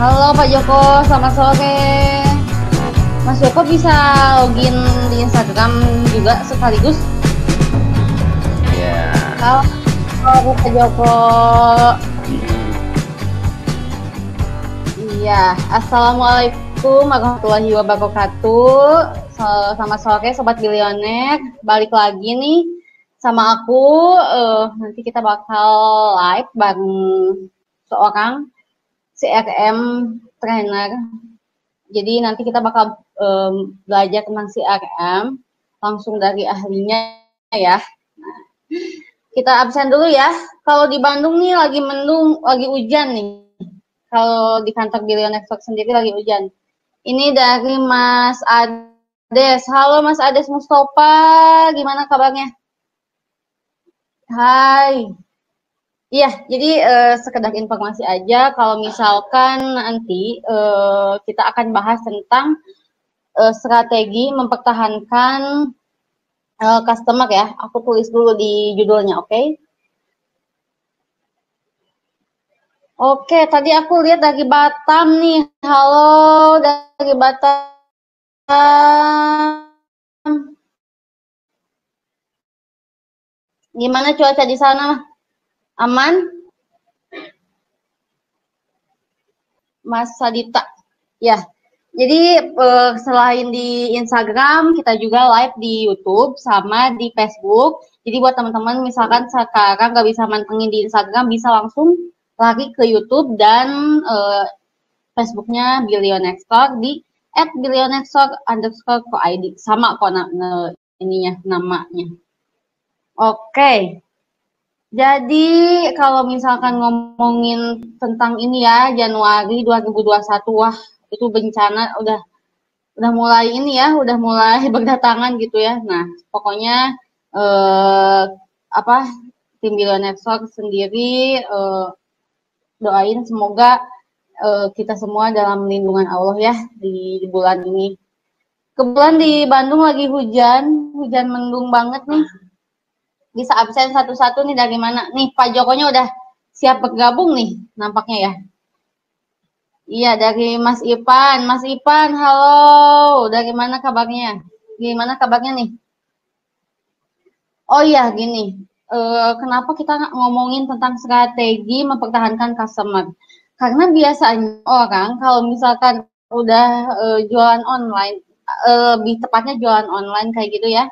Halo Pak Joko, selamat sore. Mas Joko bisa login di Instagram juga sekaligus? Ya. Halo Pak Joko. Iya, Assalamualaikum warahmatullahi wabarakatuh. Selamat sore Sobat Bilioner. Balik lagi nih sama aku. Nanti kita bakal live bareng seorang CRM trainer. Jadi nanti kita bakal belajar tentang CRM langsung dari ahlinya ya. Kita absen dulu ya. Kalau di Bandung nih lagi mendung, lagi hujan nih. Kalau di kantor Billion Network sendiri lagi hujan. Ini dari Mas Ades. Halo Mas Ades Mustafa, gimana kabarnya? Hai. Iya, jadi sekedar informasi aja, kalau misalkan nanti kita akan bahas tentang strategi mempertahankan customer ya. Aku tulis dulu di judulnya, oke? Oke, tadi aku lihat dari Batam nih. Halo dari Batam. Gimana cuaca di sana? Aman? Mas Sadita. Ya. Jadi selain di Instagram, kita juga live di YouTube sama di Facebook. Jadi buat teman-teman misalkan sekarang nggak bisa mantengin di Instagram, bisa langsung lari ke YouTube dan Facebooknya Billionextor di @billionextor_id sama kok ininya namanya. Oke. Jadi kalau misalkan ngomongin tentang ini ya, Januari 2021, wah itu bencana udah mulai ini ya, udah mulai berdatangan gitu ya. Nah, pokoknya tim Billionextor sendiri doain semoga kita semua dalam lindungan Allah ya di bulan ini. Kebetulan di Bandung lagi hujan mendung banget nih. Bisa absen satu-satu nih dari mana? Nih Pak Jokonya udah siap bergabung nih nampaknya ya. Iya dari Mas Ipan. Mas Ipan, halo. Dari mana kabarnya? Gimana kabarnya nih? Oh iya gini, kenapa kita ngomongin tentang strategi mempertahankan customer? Karena biasanya orang kalau misalkan udah jualan online, lebih tepatnya jualan online kayak gitu ya,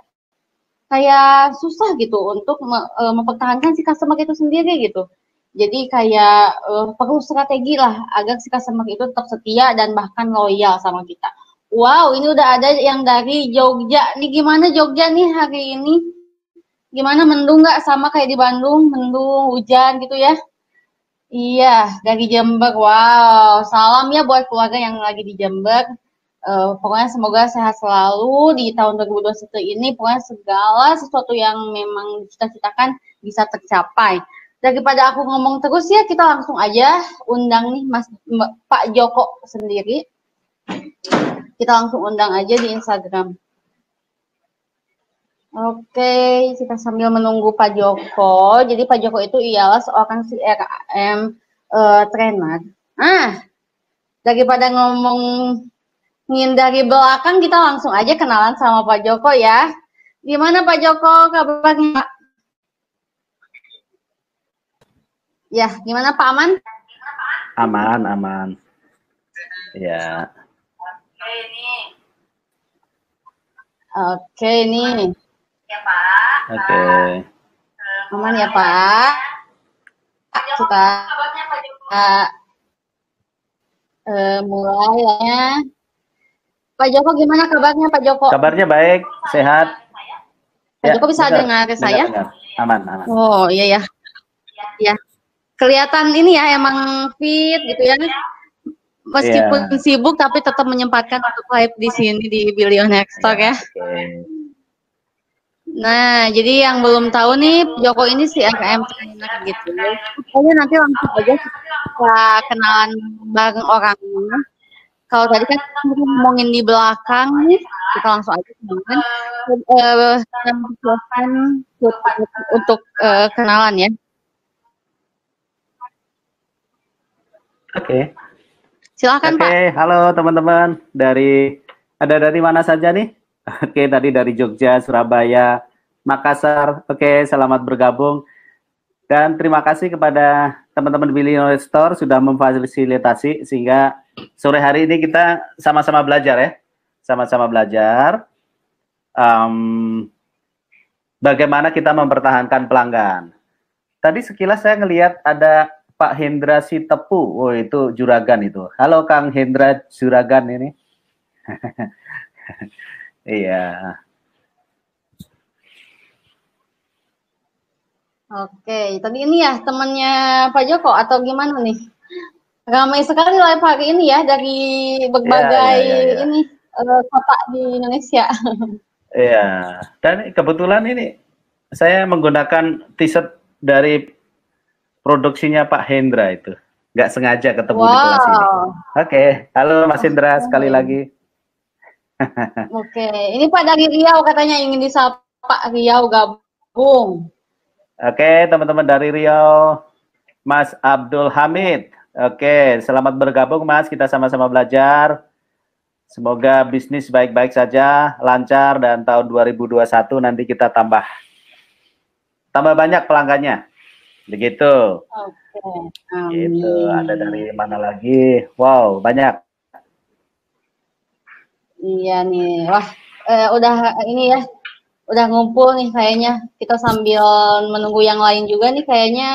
kayak susah gitu untuk mempertahankan si customer itu sendiri gitu. Jadi kayak perlu strategi lah agar si customer itu tetap setia dan bahkan loyal sama kita. Wow, ini udah ada yang dari Jogja. Nih gimana Jogja nih hari ini? Gimana, mendung nggak sama kayak di Bandung? Mendung, hujan gitu ya? Iya, dari Jember. Wow, salam ya buat keluarga yang lagi di Jember. Pokoknya semoga sehat selalu di tahun 2021 ini. Pokoknya segala sesuatu yang memang cita-citakan bisa tercapai. Daripada aku ngomong terus ya, kita langsung aja undang nih Pak Joko sendiri. Kita langsung undang aja di Instagram. Oke, kita sambil menunggu Pak Joko. Jadi Pak Joko itu ialah seorang CRM trainer. Daripada ngomongin dari belakang, kita langsung aja kenalan sama Pak Joko ya. Gimana Pak Joko kabarnya? Ya, gimana Pak Aman? Aman. Ya. Oke, nih. Ya Pak. Oke. Aman ya Pak. Kita mulai ya. Pak Joko gimana kabarnya Pak Joko? Kabarnya baik, sehat. Pak Joko bisa dengar saya? Aman. Oh iya ya. Ya. Kelihatan ini ya emang fit gitu ya. Meskipun sibuk tapi tetap menyempatkan untuk live di sini di Billionextor ya. Okay. Nah, jadi yang belum tahu nih, Joko ini CRM trainer gitu. Pokoknya nanti langsung aja kita kenalan bareng orangnya. Kalau tadi kan kita ngomongin di belakang nih, kita langsung aja kenalan. Untuk kenalan ya. Oke. Silakan Oke, Pak. halo teman-teman. Ada dari mana saja nih? Oke, tadi dari Jogja, Surabaya, Makassar. Oke, selamat bergabung. Dan terima kasih kepada teman-teman Billy Store sudah memfasilitasi sehingga sore hari ini kita sama-sama belajar ya. Sama-sama belajar bagaimana kita mempertahankan pelanggan. Tadi sekilas saya ngelihat ada Pak Hendra Sitepu. Oh, itu juragan itu. Halo Kang Hendra juragan ini. Iya. Oke, tadi ini ya temannya Pak Joko atau gimana nih? Ramai sekali live hari ini ya dari Iya, berbagai iya, iya, iya. ini kota di Indonesia. Iya. Dan kebetulan ini saya menggunakan t-shirt dari produksinya Pak Hendra itu. Nggak sengaja ketemu di kelas ini. Wow. Oke, halo Mas Hendra sekali Oke. lagi. Oke, ini Pak dari Riau katanya ingin disapa Riau gabung. Oke, teman-teman dari Riau, Mas Abdul Hamid. Oke, selamat bergabung Mas, kita sama-sama belajar. Semoga bisnis baik-baik saja, lancar, dan tahun 2021 nanti kita tambah banyak pelanggannya. Begitu. Oke, Gitu. Ada amin. dari mana lagi? Wow, banyak. Iya nih, wah udah ini ya, udah ngumpul nih kayaknya. Kita sambil menunggu yang lain juga nih kayaknya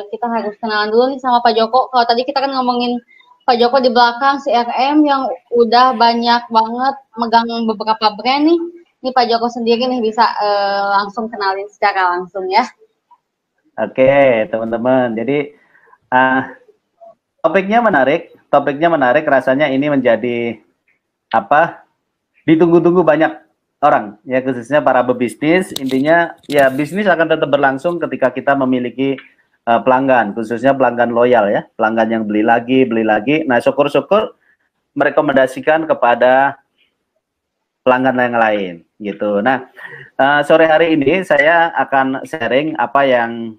kita harus kenalan dulu nih sama Pak Joko. Kalau tadi kita kan ngomongin Pak Joko di belakang si RM yang udah banyak banget megang beberapa brand nih. Ini Pak Joko sendiri nih bisa langsung kenalin secara langsung ya. Oke, teman-teman. Jadi topiknya menarik. Rasanya ini menjadi apa? Ditunggu-tunggu banyak orang, ya khususnya para pebisnis. Intinya, ya bisnis akan tetap berlangsung ketika kita memiliki pelanggan, khususnya pelanggan loyal ya, pelanggan yang beli lagi. Nah, syukur-syukur merekomendasikan kepada pelanggan yang lain, gitu. Nah, sore hari ini saya akan sharing apa yang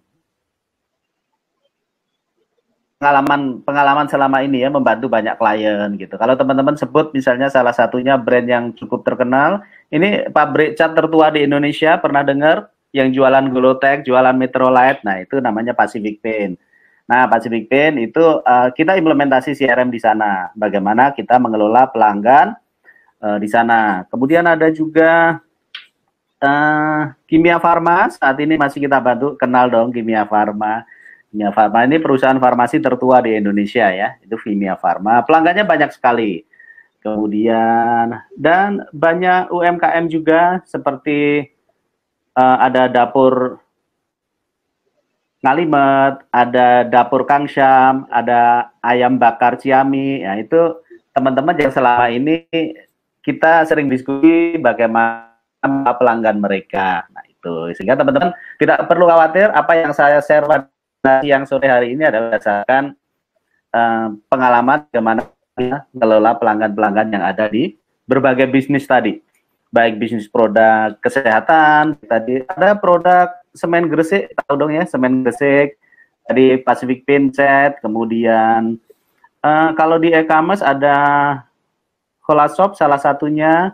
pengalaman selama ini ya, membantu banyak klien gitu. Kalau teman-teman sebut misalnya salah satunya brand yang cukup terkenal, ini pabrik cat tertua di Indonesia, pernah dengar? Yang jualan Golotek, jualan Metrolite, nah itu namanya Pacific Paint. Nah, Pacific Paint itu kita implementasi CRM di sana. Bagaimana kita mengelola pelanggan di sana. Kemudian ada juga Kimia Farma, saat ini masih kita bantu, kenal dong Kimia Farma. Kimia Farma ini perusahaan farmasi tertua di Indonesia ya, itu Kimia Farma. Pelanggannya banyak sekali. Kemudian dan banyak UMKM juga seperti ada dapur Ngalimet, ada dapur Kang Syam, ada ayam bakar Ciami. Ya itu teman-teman yang selama ini kita sering diskusi bagaimana pelanggan mereka. Nah itu sehingga teman-teman tidak perlu khawatir, apa yang saya share yang sore hari ini adalah berdasarkan pengalaman bagaimana mengelola pelanggan-pelanggan yang ada di berbagai bisnis tadi, baik bisnis produk kesehatan, tadi ada produk semen Gresik, tahu dong ya, semen Gresik, tadi Pacific Paint Set, kemudian kalau di e-commerce ada Holashop salah satunya,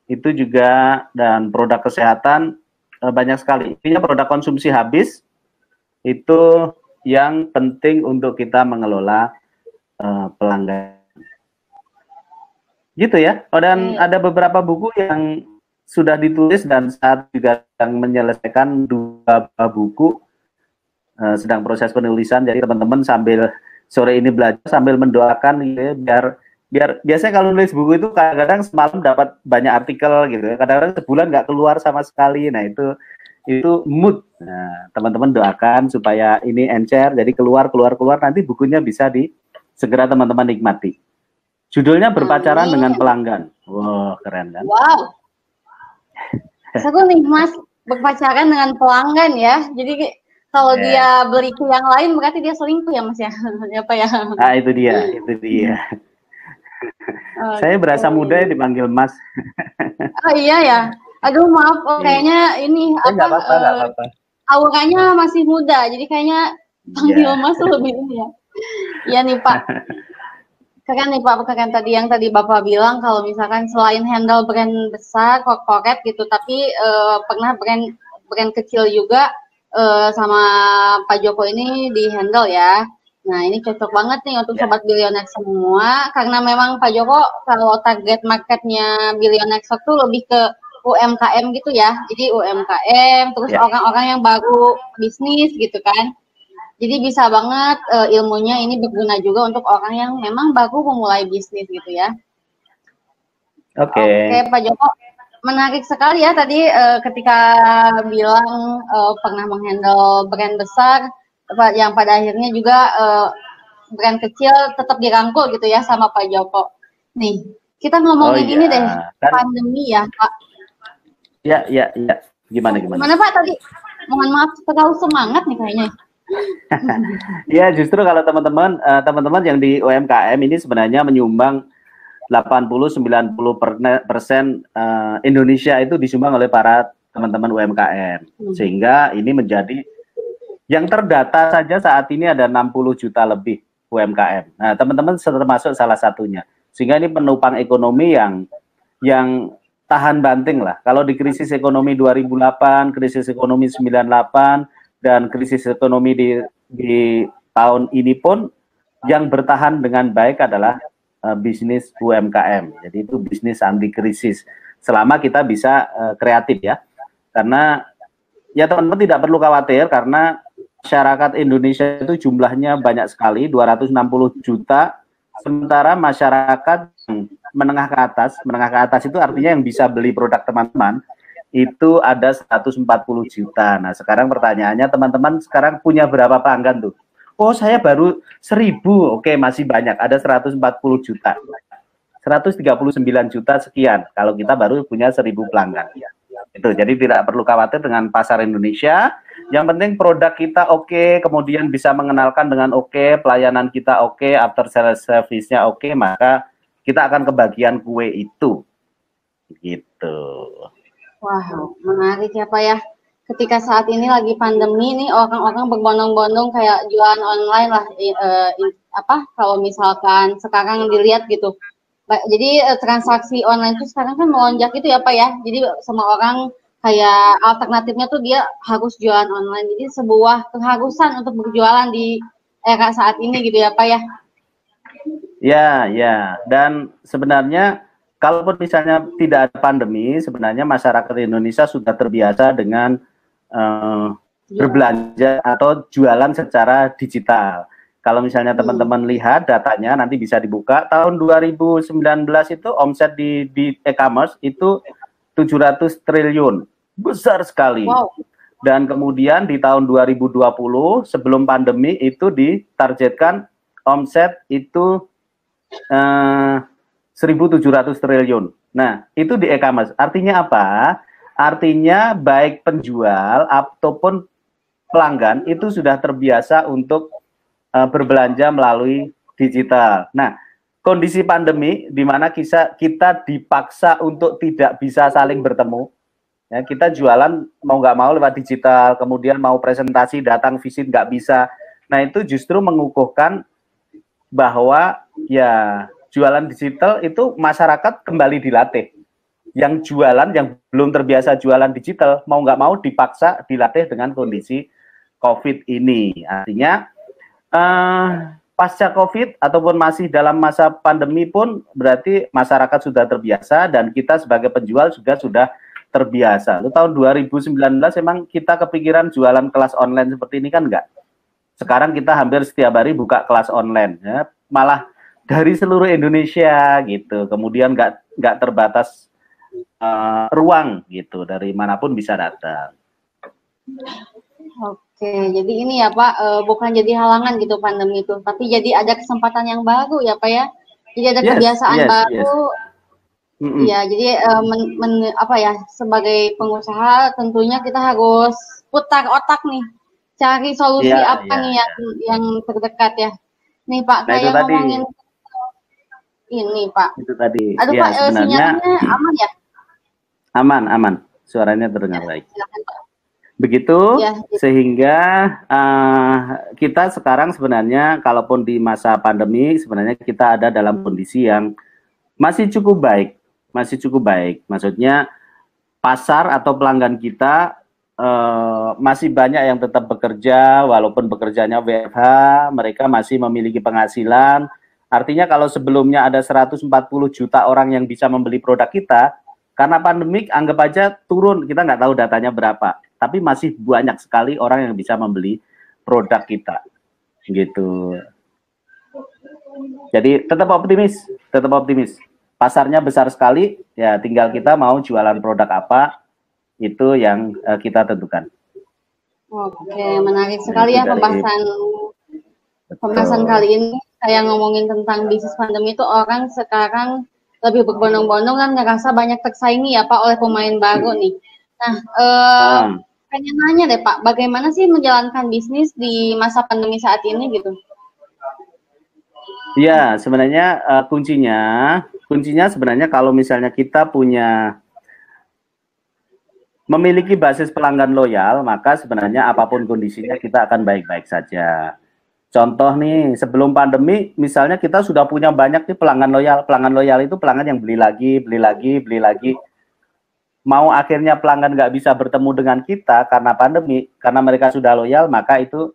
itu juga, dan produk kesehatan banyak sekali. Intinya produk konsumsi habis itu yang penting untuk kita mengelola pelanggan. Gitu ya. Oh, dan ada beberapa buku yang sudah ditulis dan saat juga sedang menyelesaikan 2 buku, sedang proses penulisan. Jadi teman-teman sambil sore ini belajar sambil mendoakan gitu ya, biar biasanya kalau nulis buku itu kadang-kadang semalam dapat banyak artikel gitu ya. Kadang-kadang sebulan nggak keluar sama sekali. Nah itu mood. Nah, teman-teman doakan supaya ini encer, jadi keluar nanti bukunya bisa segera teman-teman nikmati. Judulnya Berpacaran dengan Pelanggan. Wow, keren kan? Wow. Seru nih Mas, berpacaran dengan pelanggan ya. Jadi kalau dia beli ke yang lain berarti dia selingkuh ya Mas ya? Apa ya? Ah, itu dia. Saya berasa muda ya dipanggil Mas. Oh iya ya. Aduh maaf, kayaknya ini nggak apa-apa. Auranya masih muda, jadi kayaknya panggil Mas lebih ini ya. Iya nih Pak. Keren nih Pak, keren tadi yang tadi Bapak bilang kalau misalkan selain handle brand besar, corporate gitu, tapi pernah brand kecil juga sama Pak Joko ini di handle ya. Nah ini cocok banget nih untuk Ya. sobat Billionaire semua, karena memang Pak Joko kalau target marketnya Billionaire tuh lebih ke UMKM gitu ya. Jadi UMKM, terus Ya. orang-orang yang baru bisnis gitu kan. Jadi bisa banget ilmunya ini berguna juga untuk orang yang memang baru memulai bisnis gitu ya. Oke. Oke, Pak Joko, menarik sekali ya tadi ketika bilang pernah menghandle brand besar, yang pada akhirnya juga brand kecil tetap dirangkul gitu ya sama Pak Joko. Nih, kita Oh ngomongin iya, ini deh, kan pandemi ya, Pak. ya ya ya. Gimana gimana? Gimana Pak tadi? Mohon maaf, terlalu semangat nih kayaknya. Ya justru kalau teman-teman yang di UMKM ini sebenarnya menyumbang 80-90% Indonesia itu disumbang oleh para teman-teman UMKM. Sehingga ini menjadi yang terdata saja saat ini ada 60 juta lebih UMKM. Nah, teman-teman termasuk salah satunya. Sehingga ini penopang ekonomi yang tahan banting lah. Kalau di krisis ekonomi 2008, krisis ekonomi 98, dan krisis ekonomi di tahun ini pun yang bertahan dengan baik adalah bisnis UMKM. Jadi itu bisnis anti krisis. Selama kita bisa kreatif ya. Karena ya teman-teman tidak perlu khawatir karena masyarakat Indonesia itu jumlahnya banyak sekali, 260 juta. Sementara masyarakat menengah ke atas itu artinya yang bisa beli produk teman-teman itu ada 140 juta. Nah, sekarang pertanyaannya teman-teman sekarang punya berapa pelanggan tuh? Oh, saya baru 1.000. Oke, masih banyak. Ada 140 juta. 139 juta sekian kalau kita baru punya 1.000 pelanggan. Itu. Jadi tidak perlu khawatir dengan pasar Indonesia. Yang penting produk kita oke, kemudian bisa mengenalkan dengan oke, pelayanan kita oke, after sales service-nya oke, maka kita akan kebagian kue itu. Gitu. Wah, menarik ya Pak ya. Ketika saat ini lagi pandemi nih orang-orang berbondong-bondong kayak jualan online lah kalau misalkan sekarang dilihat gitu. Jadi transaksi online itu sekarang kan melonjak itu ya Pak ya. Jadi semua orang kayak alternatifnya tuh dia harus jualan online. Jadi sebuah keharusan untuk berjualan di era saat ini gitu ya Pak ya. Ya, ya. Dan sebenarnya kalaupun misalnya tidak ada pandemi, sebenarnya masyarakat Indonesia sudah terbiasa dengan berbelanja atau jualan secara digital. Kalau misalnya teman-teman lihat datanya nanti bisa dibuka, tahun 2019 itu omset di e-commerce itu 700 triliun. Besar sekali. Wow. Dan kemudian di tahun 2020 sebelum pandemi itu ditargetkan omset itu 1.700 triliun. Nah, itu di e-commerce. Artinya apa? Artinya baik penjual ataupun pelanggan itu sudah terbiasa untuk berbelanja melalui digital. Nah, kondisi pandemi di mana kita dipaksa untuk tidak bisa saling bertemu. Ya, kita jualan mau nggak mau lewat digital, kemudian mau presentasi datang visit nggak bisa. Nah, itu justru mengukuhkan bahwa ya jualan digital itu masyarakat kembali dilatih. Yang jualan, yang belum terbiasa jualan digital, mau nggak mau dipaksa dilatih dengan kondisi COVID ini. Artinya pasca COVID ataupun masih dalam masa pandemi pun berarti masyarakat sudah terbiasa dan kita sebagai penjual juga sudah terbiasa. Lalu tahun 2019 emang kita kepikiran jualan kelas online seperti ini kan enggak? Sekarang kita hampir setiap hari buka kelas online, ya. Malah dari seluruh Indonesia gitu. Kemudian nggak terbatas ruang gitu, dari manapun bisa datang. Oke, jadi ini ya Pak, bukan jadi halangan gitu pandemi itu, tapi jadi ada kesempatan yang baru ya Pak ya. Jadi ada kebiasaan baru. Iya, jadi sebagai pengusaha tentunya kita harus putar otak nih, cari solusi nih yang terdekat ya. Nih Pak, kayak ngomongin ini Pak. Itu tadi. Aduh Pak, sinyalnya aman ya? Aman, suaranya terdengar baik. Silakan Pak. Begitu, Ya, sehingga kita sekarang sebenarnya, kalaupun di masa pandemi, sebenarnya kita ada dalam kondisi yang masih cukup baik, masih cukup baik. Maksudnya pasar atau pelanggan kita masih banyak yang tetap bekerja, walaupun bekerjanya WFH, mereka masih memiliki penghasilan. Artinya kalau sebelumnya ada 140 juta orang yang bisa membeli produk kita, karena pandemik anggap aja turun, kita nggak tahu datanya berapa, tapi masih banyak sekali orang yang bisa membeli produk kita, gitu. Jadi tetap optimis, tetap optimis. Pasarnya besar sekali, ya tinggal kita mau jualan produk apa, itu yang kita tentukan. oke, menarik Nah, sekali itu ya dari pembahasan betul. kali ini. Saya ngomongin tentang bisnis pandemi itu orang sekarang lebih berbondong-bondong kan ngerasa banyak tersaingi ya Pak oleh pemain baru nih. Nah, Ah, pengen nanya deh Pak, bagaimana sih menjalankan bisnis di masa pandemi saat ini gitu? ya sebenarnya kuncinya sebenarnya kalau misalnya kita memiliki basis pelanggan loyal, maka sebenarnya apapun kondisinya kita akan baik-baik saja. Contoh nih, sebelum pandemi, misalnya kita sudah punya banyak nih pelanggan loyal. Pelanggan loyal itu pelanggan yang beli lagi, beli lagi, beli lagi. Mau akhirnya pelanggan nggak bisa bertemu dengan kita karena pandemi, karena mereka sudah loyal, maka itu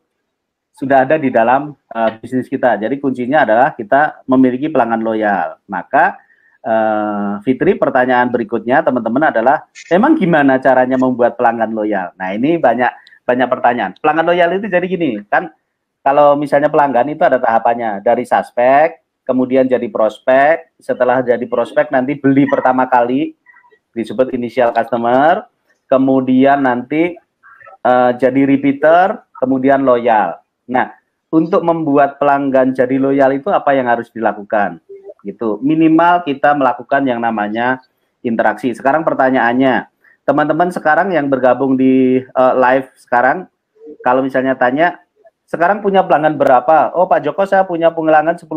sudah ada di dalam bisnis kita. Jadi kuncinya adalah kita memiliki pelanggan loyal. Maka Fitri, pertanyaan berikutnya teman-teman adalah, emang gimana caranya membuat pelanggan loyal? Nah ini banyak pertanyaan. Pelanggan loyal itu jadi gini, kan kalau misalnya pelanggan itu ada tahapannya, dari suspek, kemudian jadi prospek, setelah jadi prospek nanti beli pertama kali, disebut initial customer, kemudian nanti jadi repeater, kemudian loyal. Nah, untuk membuat pelanggan jadi loyal itu apa yang harus dilakukan? Gitu. Minimal kita melakukan yang namanya interaksi. Sekarang pertanyaannya, teman-teman sekarang yang bergabung di live sekarang, kalau misalnya tanya, sekarang punya pelanggan berapa? Oh Pak Joko, saya punya pelanggan 10.000.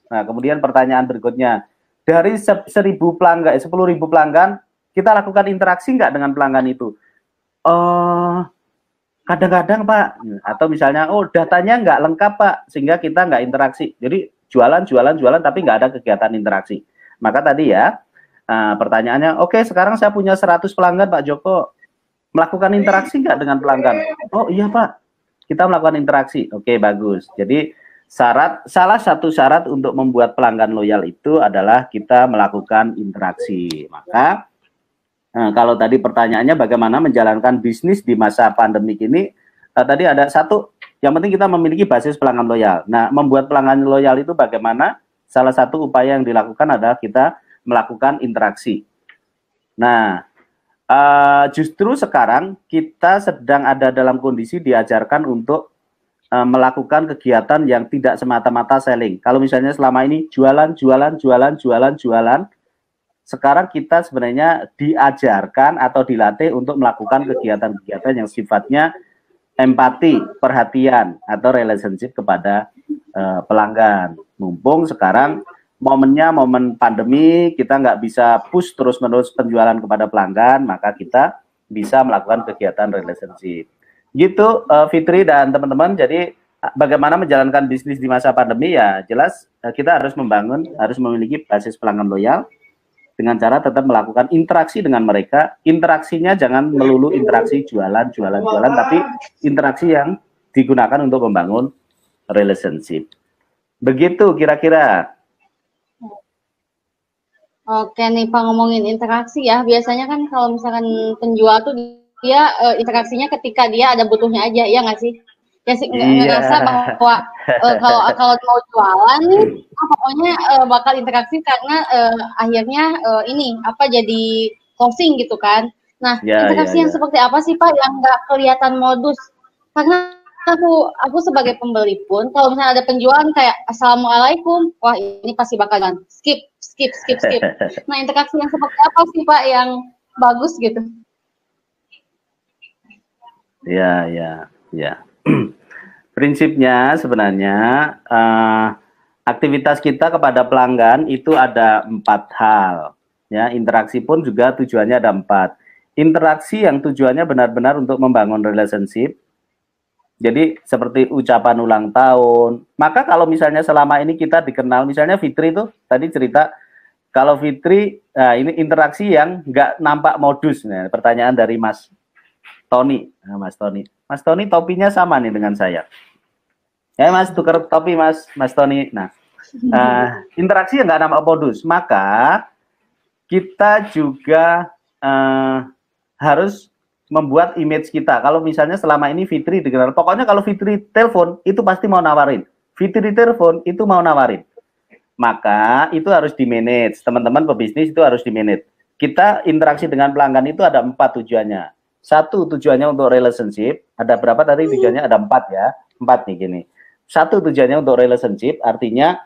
Nah, kemudian pertanyaan berikutnya, dari 10.000 pelanggan, 10.000 pelanggan, kita lakukan interaksi nggak dengan pelanggan itu? Oh, kadang-kadang Pak, atau misalnya, oh datanya nggak lengkap Pak, sehingga kita nggak interaksi. Jadi jualan, tapi nggak ada kegiatan interaksi. Maka tadi ya, pertanyaannya, oke sekarang saya punya 100 pelanggan Pak Joko, melakukan interaksi nggak dengan pelanggan? Oh iya Pak, kita melakukan interaksi. Oke, bagus. Jadi salah satu syarat untuk membuat pelanggan loyal itu adalah kita melakukan interaksi. Maka kalau tadi pertanyaannya bagaimana menjalankan bisnis di masa pandemik ini, tadi ada satu, yang penting kita memiliki basis pelanggan loyal. Nah, membuat pelanggan loyal itu bagaimana? Salah satu upaya yang dilakukan adalah kita melakukan interaksi. Nah, justru sekarang kita sedang ada dalam kondisi diajarkan untuk melakukan kegiatan yang tidak semata-mata selling. Kalau misalnya selama ini jualan, sekarang kita sebenarnya diajarkan atau dilatih untuk melakukan kegiatan-kegiatan yang sifatnya empati, perhatian, atau relationship kepada pelanggan. Mumpung sekarang momennya momen pandemi, kita nggak bisa push terus-menerus penjualan kepada pelanggan, maka kita bisa melakukan kegiatan relationship. Gitu, Fitri dan teman-teman. Jadi bagaimana menjalankan bisnis di masa pandemi, ya jelas kita harus memiliki basis pelanggan loyal, dengan cara tetap melakukan interaksi dengan mereka. Interaksinya jangan melulu interaksi jualan, tapi interaksi yang digunakan untuk membangun relationship. Begitu kira-kira. Oke nih Pak, ngomongin interaksi ya. Biasanya kan kalau misalkan penjual tuh dia interaksinya ketika dia ada butuhnya aja, ya nggak sih? Ya sih Iya. ngerasa bahwa kalau mau jualan nih, pokoknya bakal interaksi karena akhirnya ini apa jadi closing gitu kan. Nah, Ya, ya, interaksi yang ya. seperti apa sih Pak yang nggak kelihatan modus? Karena aku sebagai pembeli pun kalau misalnya ada penjualan kayak assalamualaikum, wah ini pasti bakalan skip. Nah, interaksi yang seperti apa sih Pak yang bagus gitu? Ya, ya, ya. Prinsipnya sebenarnya aktivitas kita kepada pelanggan itu ada 4 hal. Ya, interaksi pun juga tujuannya ada 4. interaksi yang tujuannya benar-benar untuk membangun relationship. Jadi seperti ucapan ulang tahun. Maka kalau misalnya selama ini kita dikenal, misalnya Fitri tuh tadi cerita, kalau Fitri, nah ini interaksi yang nggak nampak modus. Nah, pertanyaan dari Mas Tony. Nah, Mas Tony. Mas Tony topinya sama nih dengan saya. Ya Mas, tukar topi Mas Tony. Nah, interaksi yang nggak nampak modus. Maka kita juga harus membuat image kita. Kalau misalnya selama ini Fitri dikenal, pokoknya kalau Fitri telepon itu pasti mau nawarin. Fitri telepon itu mau nawarin. Maka itu harus di-manage. Teman-teman pebisnis itu harus di-manage. Kita interaksi dengan pelanggan itu ada 4 tujuannya. 1 tujuannya untuk relationship. Ada berapa tadi tujuannya? Ada 4 ya. 4 nih gini. 1 tujuannya untuk relationship, artinya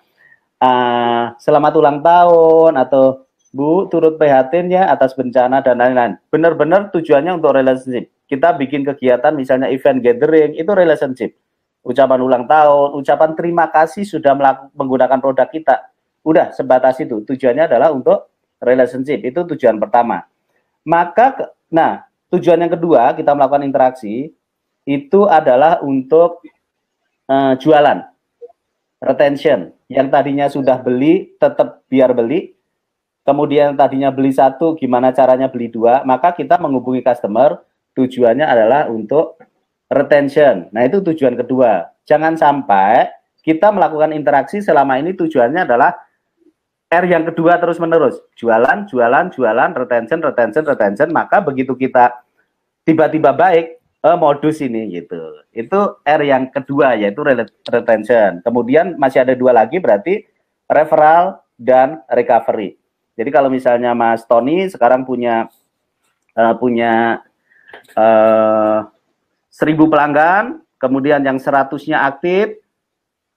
selamat ulang tahun atau Bu, turut prihatin ya atas bencana dan lain-lain. Benar-benar tujuannya untuk relationship. Kita bikin kegiatan misalnya event gathering, itu relationship. Ucapan ulang tahun, ucapan terima kasih sudah menggunakan produk kita. Udah, sebatas itu. Tujuannya adalah untuk relationship. Itu tujuan pertama. Maka, nah, tujuan yang kedua, kita melakukan interaksi, itu adalah untuk jualan. Retention. Yang tadinya sudah beli, tetap biar beli. Kemudian tadinya beli 1, gimana caranya beli 2, maka kita menghubungi customer, tujuannya adalah untuk retention. Nah, itu tujuan kedua. Jangan sampai kita melakukan interaksi selama ini tujuannya adalah R yang kedua terus-menerus. Jualan, jualan, jualan, retention, retention, retention, maka begitu kita tiba-tiba baik, modus ini gitu. Itu R yang kedua, yaitu retention. Kemudian masih ada 2 lagi, berarti referral dan recovery. Jadi kalau misalnya Mas Tony sekarang punya 1000 pelanggan, kemudian yang 100-nya aktif,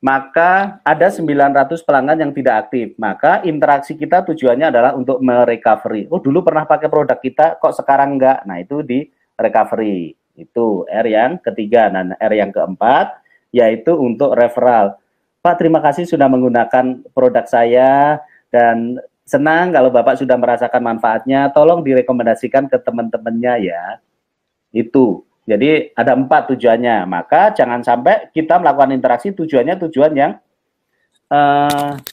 maka ada 900 pelanggan yang tidak aktif. Maka interaksi kita tujuannya adalah untuk merecovery. Oh, dulu pernah pakai produk kita, kok sekarang enggak? Nah, itu di recovery. Itu R yang ketiga. Nah, R yang keempat, yaitu untuk referral. Pak, terima kasih sudah menggunakan produk saya, dan senang kalau Bapak sudah merasakan manfaatnya, tolong direkomendasikan ke teman-temannya ya. Itu. Jadi ada 4 tujuannya. Maka jangan sampai kita melakukan interaksi tujuannya tujuan yang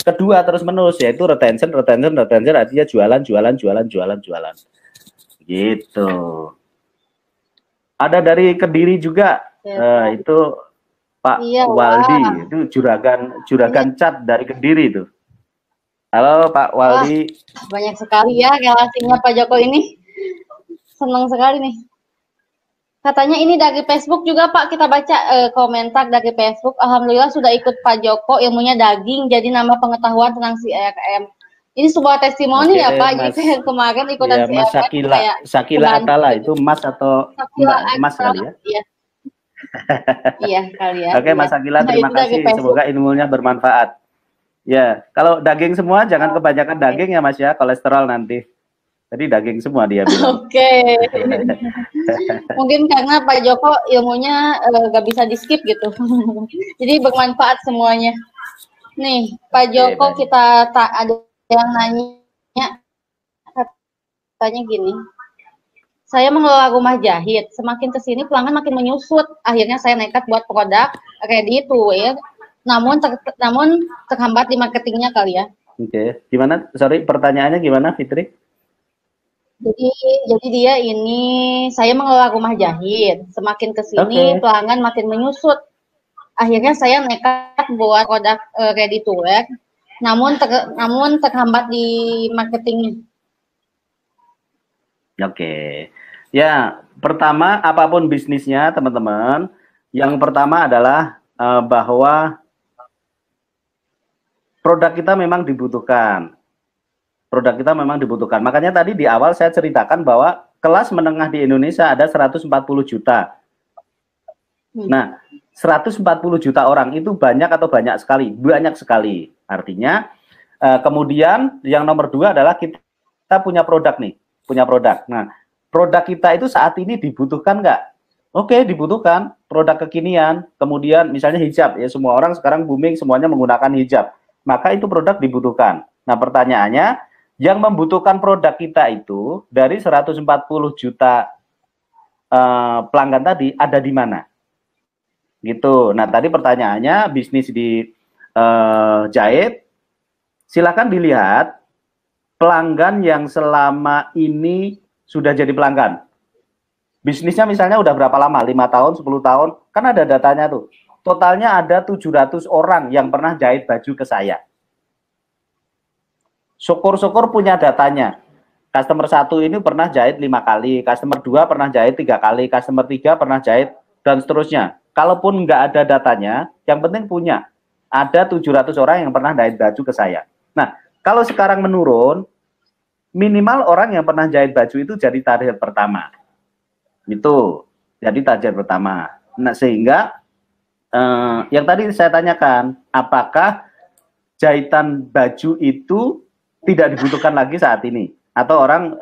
kedua terus-menerus, yaitu retention, retention, retention, artinya jualan, jualan, jualan, jualan, jualan. Gitu. Ada dari Kediri juga. Itu Pak Waldi, itu juragan cat dari Kediri itu. Halo Pak Waldi. Banyak sekali ya relasinya Pak Joko ini. Senang sekali nih. Katanya ini dari Facebook juga Pak, kita baca komentar dari Facebook. Alhamdulillah sudah ikut Pak Joko, ilmunya daging, jadi nama pengetahuan tentang CRM. Ini sebuah testimoni ya Pak, Mas, jadi kemarin ikutan ya, Mas Sakila Atala itu Mas atau Mas kali ya? Iya. Iya kali ya. Oke, Mas Sakila, terima kasih. Semoga ilmunya bermanfaat. Ya, kalau daging semua jangan kebanyakan daging ya Mas ya, kolesterol nanti. Jadi daging semua dia bilang. Oke. Mungkin karena Pak Joko ilmunya nggak bisa di skip gitu. Jadi bermanfaat semuanya. Nih, Pak Joko, kita tak ada yang nanya, katanya gini. Saya mengelola rumah jahit, semakin kesini pelanggan makin menyusut. Akhirnya saya nekat buat produk ready to wear. Namun terhambat di marketingnya kali ya. Oke, gimana? Sorry, pertanyaannya gimana, Fitri? Jadi dia ini, saya mengelola rumah jahit, semakin kesini pelanggan makin menyusut. Akhirnya saya nekat buat produk ready to wear, namun terhambat di marketingnya. Oke, ya pertama apapun bisnisnya teman-teman, yang pertama adalah bahwa produk kita memang dibutuhkan. Produk kita memang dibutuhkan. Makanya tadi di awal saya ceritakan bahwa kelas menengah di Indonesia ada 140 juta. Nah, 140 juta orang itu banyak atau banyak sekali? Banyak sekali. Artinya, kemudian yang nomor 2 adalah kita punya produk nih. Punya produk. Nah, produk kita itu saat ini dibutuhkan nggak? Oke, dibutuhkan. Produk kekinian. Kemudian misalnya hijab. Ya, semua orang sekarang booming semuanya menggunakan hijab. Maka itu produk dibutuhkan. Nah, pertanyaannya, Yang membutuhkan produk kita itu dari 140 juta pelanggan tadi ada di mana? Gitu. Nah, tadi pertanyaannya bisnis di jahit, silakan dilihat pelanggan yang selama ini sudah jadi pelanggan. Bisnisnya misalnya udah berapa lama? 5 tahun, 10 tahun, kan ada datanya tuh. Totalnya ada 700 orang yang pernah jahit baju ke saya. Syukur-syukur punya datanya. Customer 1 ini pernah jahit 5 kali, customer 2 pernah jahit 3 kali, customer 3 pernah jahit, dan seterusnya. Kalaupun nggak ada datanya, yang penting punya. Ada 700 orang yang pernah jahit baju ke saya. Nah, kalau sekarang menurun, minimal orang yang pernah jahit baju itu jadi target pertama. Itu jadi target pertama. Nah, sehingga yang tadi saya tanyakan, apakah jahitan baju itu tidak dibutuhkan lagi saat ini, atau orang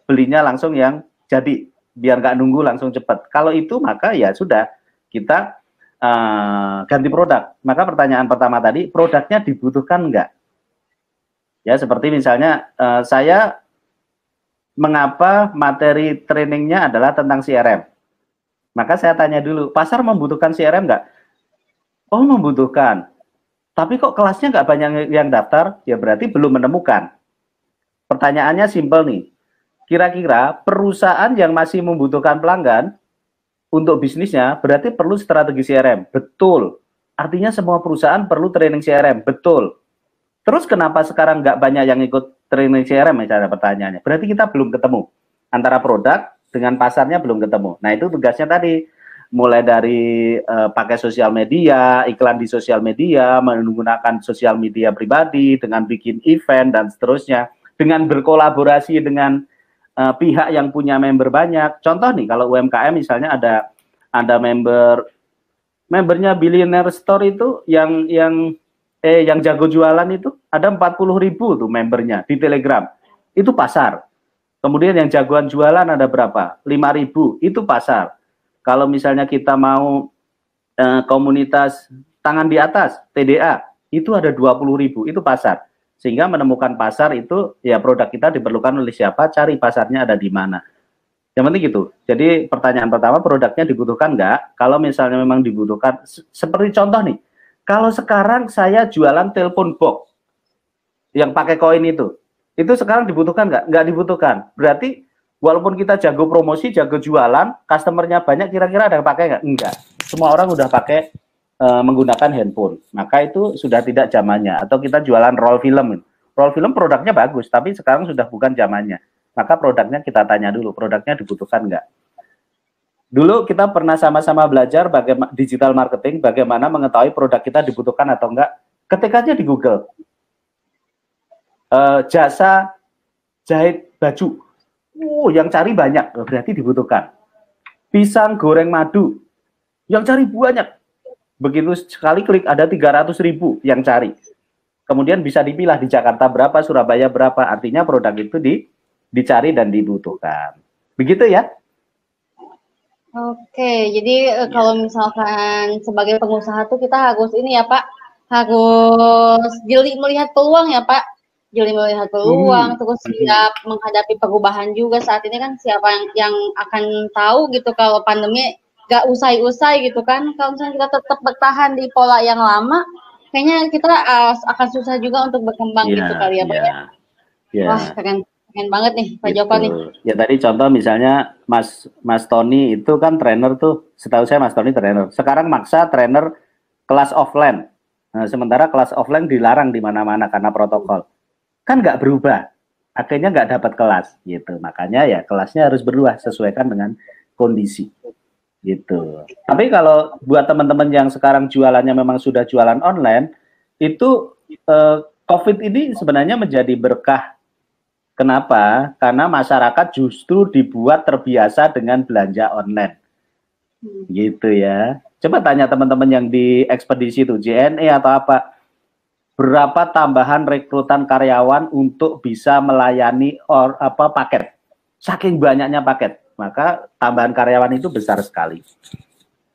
belinya langsung yang jadi, biar nggak nunggu langsung cepat. Kalau itu maka ya sudah, kita ganti produk. Maka pertanyaan pertama tadi, produknya dibutuhkan nggak? Ya, seperti misalnya saya mengapa materi trainingnya adalah tentang CRM. Maka saya tanya dulu, pasar membutuhkan CRM nggak? Oh, membutuhkan. Tapi kok kelasnya nggak banyak yang daftar? Ya berarti belum menemukan. Pertanyaannya simpel nih. Kira-kira perusahaan yang masih membutuhkan pelanggan untuk bisnisnya berarti perlu strategi CRM. Betul. Artinya semua perusahaan perlu training CRM. Betul. Terus kenapa sekarang nggak banyak yang ikut training CRM? Misalnya pertanyaannya. Berarti kita belum ketemu. Antara produk dengan pasarnya belum ketemu. Nah, itu tugasnya tadi. Mulai dari pakai sosial media, iklan di sosial media, menggunakan sosial media pribadi, dengan bikin event, dan seterusnya. Dengan berkolaborasi dengan pihak yang punya member banyak. Contoh nih, kalau UMKM misalnya ada membernya Billionaire Store itu yang jago jualan itu ada 40.000 tuh membernya di Telegram. Itu pasar. Kemudian yang jagoan jualan ada berapa? 5.000, itu pasar. Kalau misalnya kita mau komunitas tangan di atas, TDA, itu ada 20.000, itu pasar. Sehingga menemukan pasar itu, ya produk kita diperlukan oleh siapa, cari pasarnya ada di mana. Yang penting gitu. Jadi pertanyaan pertama, produknya dibutuhkan nggak? Kalau misalnya memang dibutuhkan, seperti contoh nih, kalau sekarang saya jualan telepon box yang pakai koin itu sekarang dibutuhkan nggak? Nggak dibutuhkan. Berarti walaupun kita jago promosi, jago jualan, customernya banyak, kira-kira ada yang pakai nggak? Enggak. Semua orang udah pakai menggunakan handphone. Maka itu sudah tidak zamannya. Atau kita jualan roll film. Roll film produknya bagus, tapi sekarang sudah bukan zamannya. Maka produknya kita tanya dulu, produknya dibutuhkan nggak? Dulu kita pernah sama-sama belajar bagaimana digital marketing, bagaimana mengetahui produk kita dibutuhkan atau enggak. Ketik aja di Google. Jasa jahit baju. Yang cari banyak, berarti dibutuhkan. Pisang goreng madu, yang cari banyak. Begitu sekali klik ada 300.000 yang cari. Kemudian bisa dipilah di Jakarta berapa, Surabaya berapa. Artinya produk itu dicari dan dibutuhkan. Begitu ya? Oke, jadi kalau misalkan sebagai pengusaha tuh kita harus ini ya Pak, harus jeli melihat peluang ya Pak. Jeli melihat peluang, terus siap menghadapi perubahan juga. Saat ini kan siapa yang akan tahu gitu kalau pandemi gak usai-usai gitu kan. Kalau misalnya kita tetap bertahan di pola yang lama, kayaknya kita akan susah juga untuk berkembang gitu kali ya Pak ya. Wah, keren banget nih Pak Joko nih. Ya tadi contoh misalnya Mas Tony itu kan trainer tuh, setahu saya Mas Tony trainer. Sekarang maksa trainer kelas offline. Nah, sementara kelas offline dilarang di mana-mana karena protokol. Kan nggak berubah, akhirnya nggak dapat kelas gitu. Makanya ya kelasnya harus berubah sesuaikan dengan kondisi gitu. Tapi kalau buat teman-teman yang sekarang jualannya memang sudah jualan online, itu COVID ini sebenarnya menjadi berkah. Kenapa? Karena masyarakat justru dibuat terbiasa dengan belanja online. Gitu ya. Coba tanya teman-teman yang di ekspedisi itu, JNE atau apa, berapa tambahan rekrutan karyawan untuk bisa melayani paket. Saking banyaknya paket, maka tambahan karyawan itu besar sekali.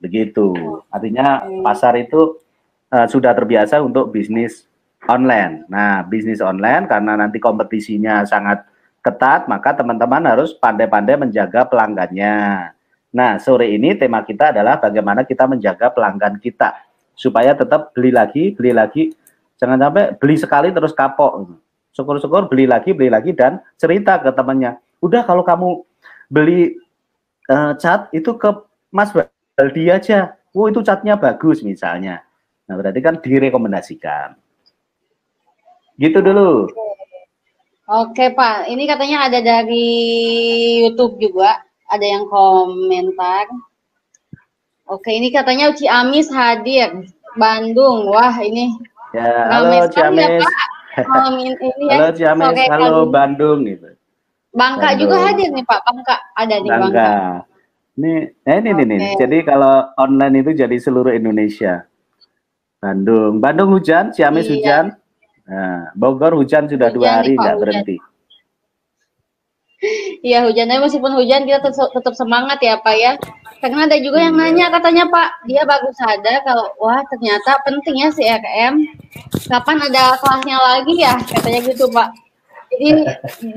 Begitu. Artinya pasar itu sudah terbiasa untuk bisnis online. Nah, bisnis online karena nanti kompetisinya sangat ketat, maka teman-teman harus pandai-pandai menjaga pelanggannya. Nah, sore ini tema kita adalah bagaimana kita menjaga pelanggan kita supaya tetap beli lagi, jangan sampai beli sekali terus kapok. Syukur-syukur beli lagi dan cerita ke temannya. Udah kalau kamu beli cat itu ke Mas Baldi aja. Oh, itu catnya bagus misalnya. Nah, berarti kan direkomendasikan. Gitu dulu. Oke Pak, ini katanya ada dari YouTube juga, ada yang komentar. Oke, ini katanya Ciamis hadir, Bandung. Wah, ini Ya, ramai halo sekali ya Ciamis. Pak. Malam ini ya, Halo Ciamis, sore halo kali. Bandung gitu. Bangka juga Bandung. hadir nih Pak, Bangka ada nih Bangka. Bangka. Ini nih. Oke. Jadi kalau online itu jadi seluruh Indonesia. Bandung hujan, Ciamis Iya, hujan. Nah, Bogor hujan sudah 2 hujan nih hari Pak, nggak hujan. berhenti. Iya, hujannya meskipun hujan kita tetap semangat ya Pak ya. Karena ada juga yang Iya. nanya katanya Pak, dia baru sadar kalau wah ternyata penting ya si RM. Kapan ada kelasnya lagi ya? Katanya gitu Pak. Jadi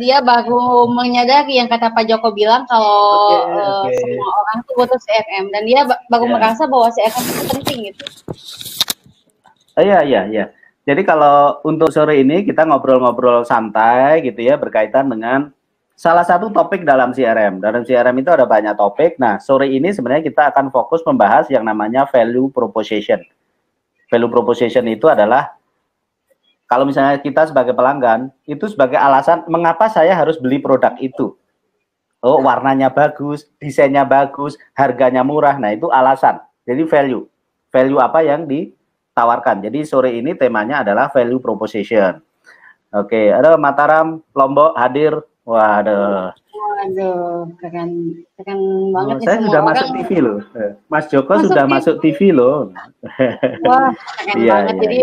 dia baru menyadari yang kata Pak Joko bilang kalau Oke. semua orang tuh butuh CRM dan dia baru Ya. merasa bahwa CRM itu penting gitu. Iya. Jadi kalau untuk sore ini kita ngobrol-ngobrol santai gitu ya, berkaitan dengan salah satu topik dalam CRM. Dalam CRM itu ada banyak topik. Nah, sore ini sebenarnya kita akan fokus membahas yang namanya value proposition. Value proposition itu adalah kalau misalnya kita sebagai pelanggan, itu sebagai alasan mengapa saya harus beli produk itu. Oh, warnanya bagus, desainnya bagus, harganya murah. Nah, itu alasan. Jadi value. Value apa yang ditawarkan. Jadi sore ini temanya adalah value proposition. Oke, ada Mataram, Lombok hadir. Waduh. Waduh, keren banget nih Saya semua sudah orang. masuk TV loh. Mas Joko Masuk sudah TV. masuk TV loh. Wah, keren banget. Jadi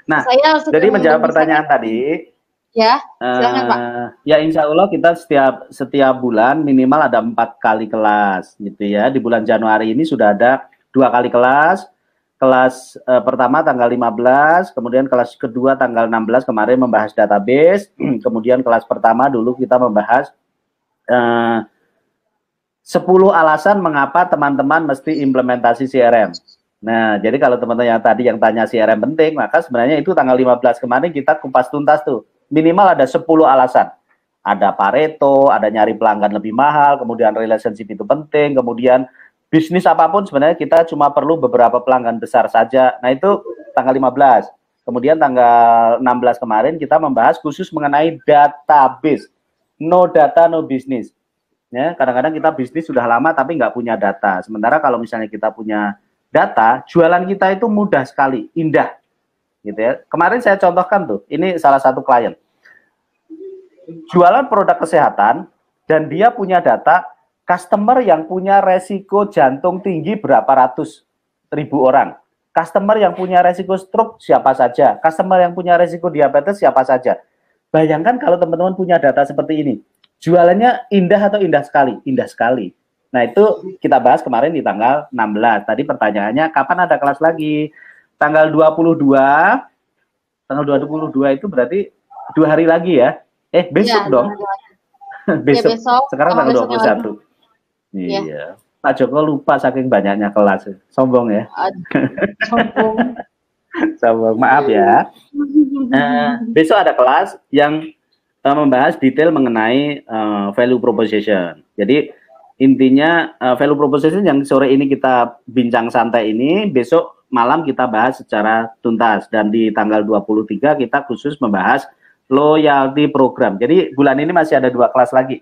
Nah, saya jadi menjawab bisa, pertanyaan tadi, ya, silakan Pak. ya insya Allah kita setiap bulan minimal ada 4 kali kelas gitu ya. Di bulan Januari ini sudah ada 2 kali kelas. Kelas pertama tanggal 15, kemudian kelas kedua tanggal 16 kemarin membahas database, kemudian kelas pertama dulu kita membahas 10 alasan mengapa teman-teman mesti implementasi CRM. Nah, jadi kalau teman-teman yang tadi yang tanya CRM penting, maka sebenarnya itu tanggal 15 kemarin kita kupas tuntas tuh. Minimal ada 10 alasan. Ada Pareto, ada nyari pelanggan lebih mahal, kemudian relationship itu penting, kemudian bisnis apapun sebenarnya kita cuma perlu beberapa pelanggan besar saja. Nah, itu tanggal 15. Kemudian tanggal 16 kemarin kita membahas khusus mengenai database. No data, no business. Ya, kadang-kadang kita bisnis sudah lama tapi nggak punya data. Sementara kalau misalnya kita punya data, jualan kita itu mudah sekali, indah. Gitu ya. Kemarin saya contohkan tuh, ini salah satu klien. Jualan produk kesehatan dan dia punya data customer yang punya resiko jantung tinggi berapa ratus ribu orang. Customer yang punya resiko stroke siapa saja. Customer yang punya resiko diabetes siapa saja. Bayangkan kalau teman-teman punya data seperti ini. Jualannya indah atau indah sekali? Indah sekali. Nah, itu kita bahas kemarin di tanggal 16. Tadi pertanyaannya, kapan ada kelas lagi? Tanggal 22. Tanggal 22 itu berarti 2 hari lagi ya? Besok ya, dong. Besok. Ya, besok. Sekarang tanggal 21. Iya. Pak Joko lupa saking banyaknya kelas. Sombong ya. Sombong. Sombong. Maaf ya. Besok ada kelas yang membahas detail mengenai value proposition. Jadi intinya value proposition yang sore ini kita bincang santai ini, besok malam kita bahas secara tuntas. Dan di tanggal 23 kita khusus membahas loyalty program. Jadi bulan ini masih ada 2 kelas lagi.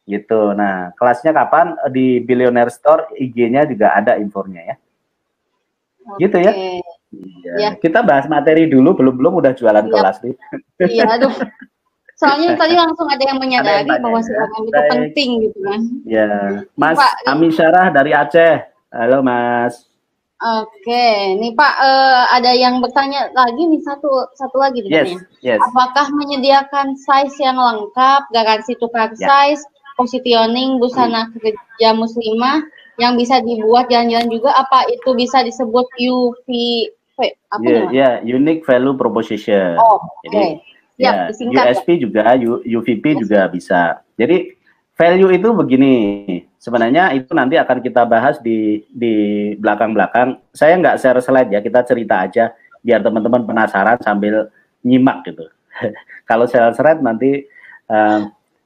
Gitu. Nah, kelasnya kapan? Di Billionaire Store, IG-nya juga ada infonya ya. Gitu ya. Ya. Kita bahas materi dulu, belum udah jualan kelas nih. Iya, aduh. Soalnya tadi langsung ada yang menyadari bahwa CRM itu penting gitu kan. Ya, Mas Ami Syarah dari Aceh. Halo Mas. Oke, nih Pak, ada yang bertanya lagi nih satu lagi nih. Yes. Apakah menyediakan size yang lengkap, garansi tukar size, positioning busana kerja muslimah yang bisa dibuat jalan-jalan juga? Apa itu bisa disebut UV Apa Ya, unique value proposition. Oh, oke. Jadi ya, USP juga, UVP juga bisa. Jadi value itu begini, sebenarnya itu nanti akan kita bahas di belakang-belakang. Saya nggak share slide ya, kita cerita aja biar teman-teman penasaran sambil nyimak gitu. Kalau share slide nanti,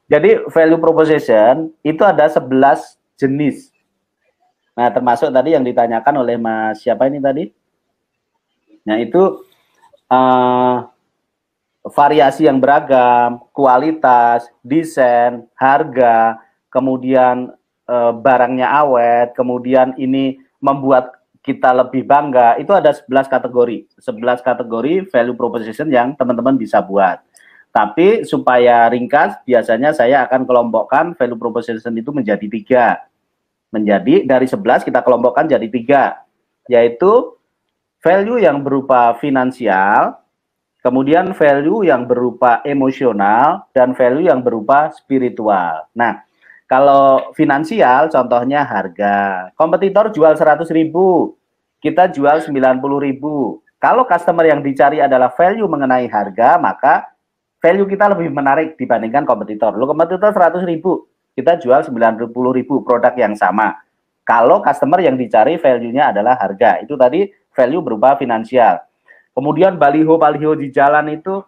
jadi value proposition itu ada 11 jenis. Nah, termasuk tadi yang ditanyakan oleh Mas siapa ini tadi? Nah, itu variasi yang beragam, kualitas, desain, harga, kemudian barangnya awet, kemudian ini membuat kita lebih bangga. Itu ada 11 kategori. 11 kategori value proposition yang teman-teman bisa buat. Tapi supaya ringkas, biasanya saya akan kelompokkan value proposition itu menjadi 3. Menjadi dari 11 kita kelompokkan jadi 3, yaitu value yang berupa finansial, kemudian value yang berupa emosional, dan value yang berupa spiritual. Nah, kalau finansial contohnya harga. Kompetitor jual 100.000, kita jual 90.000. Kalau customer yang dicari adalah value mengenai harga, maka value kita lebih menarik dibandingkan kompetitor. Lo kompetitor 100.000, kita jual 90.000, produk yang sama. Kalau customer yang dicari value-nya adalah harga. Itu tadi value berupa finansial. Kemudian baliho-baliho di jalan itu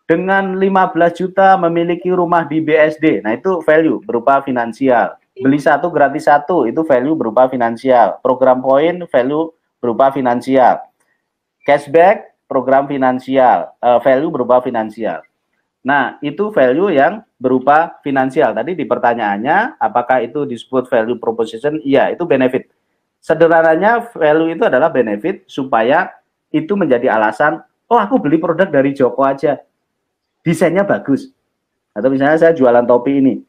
dengan 15 juta memiliki rumah di BSD. Nah, itu value berupa finansial. Beli 1 gratis 1, itu value berupa finansial. Program poin, value berupa finansial. Cashback, program finansial. Value berupa finansial. Nah, itu value yang berupa finansial. Tadi di pertanyaannya, apakah itu disebut value proposition? Iya, itu benefit. Sederhananya value itu adalah benefit supaya itu menjadi alasan, oh aku beli produk dari Joko aja, desainnya bagus. Atau misalnya saya jualan topi ini,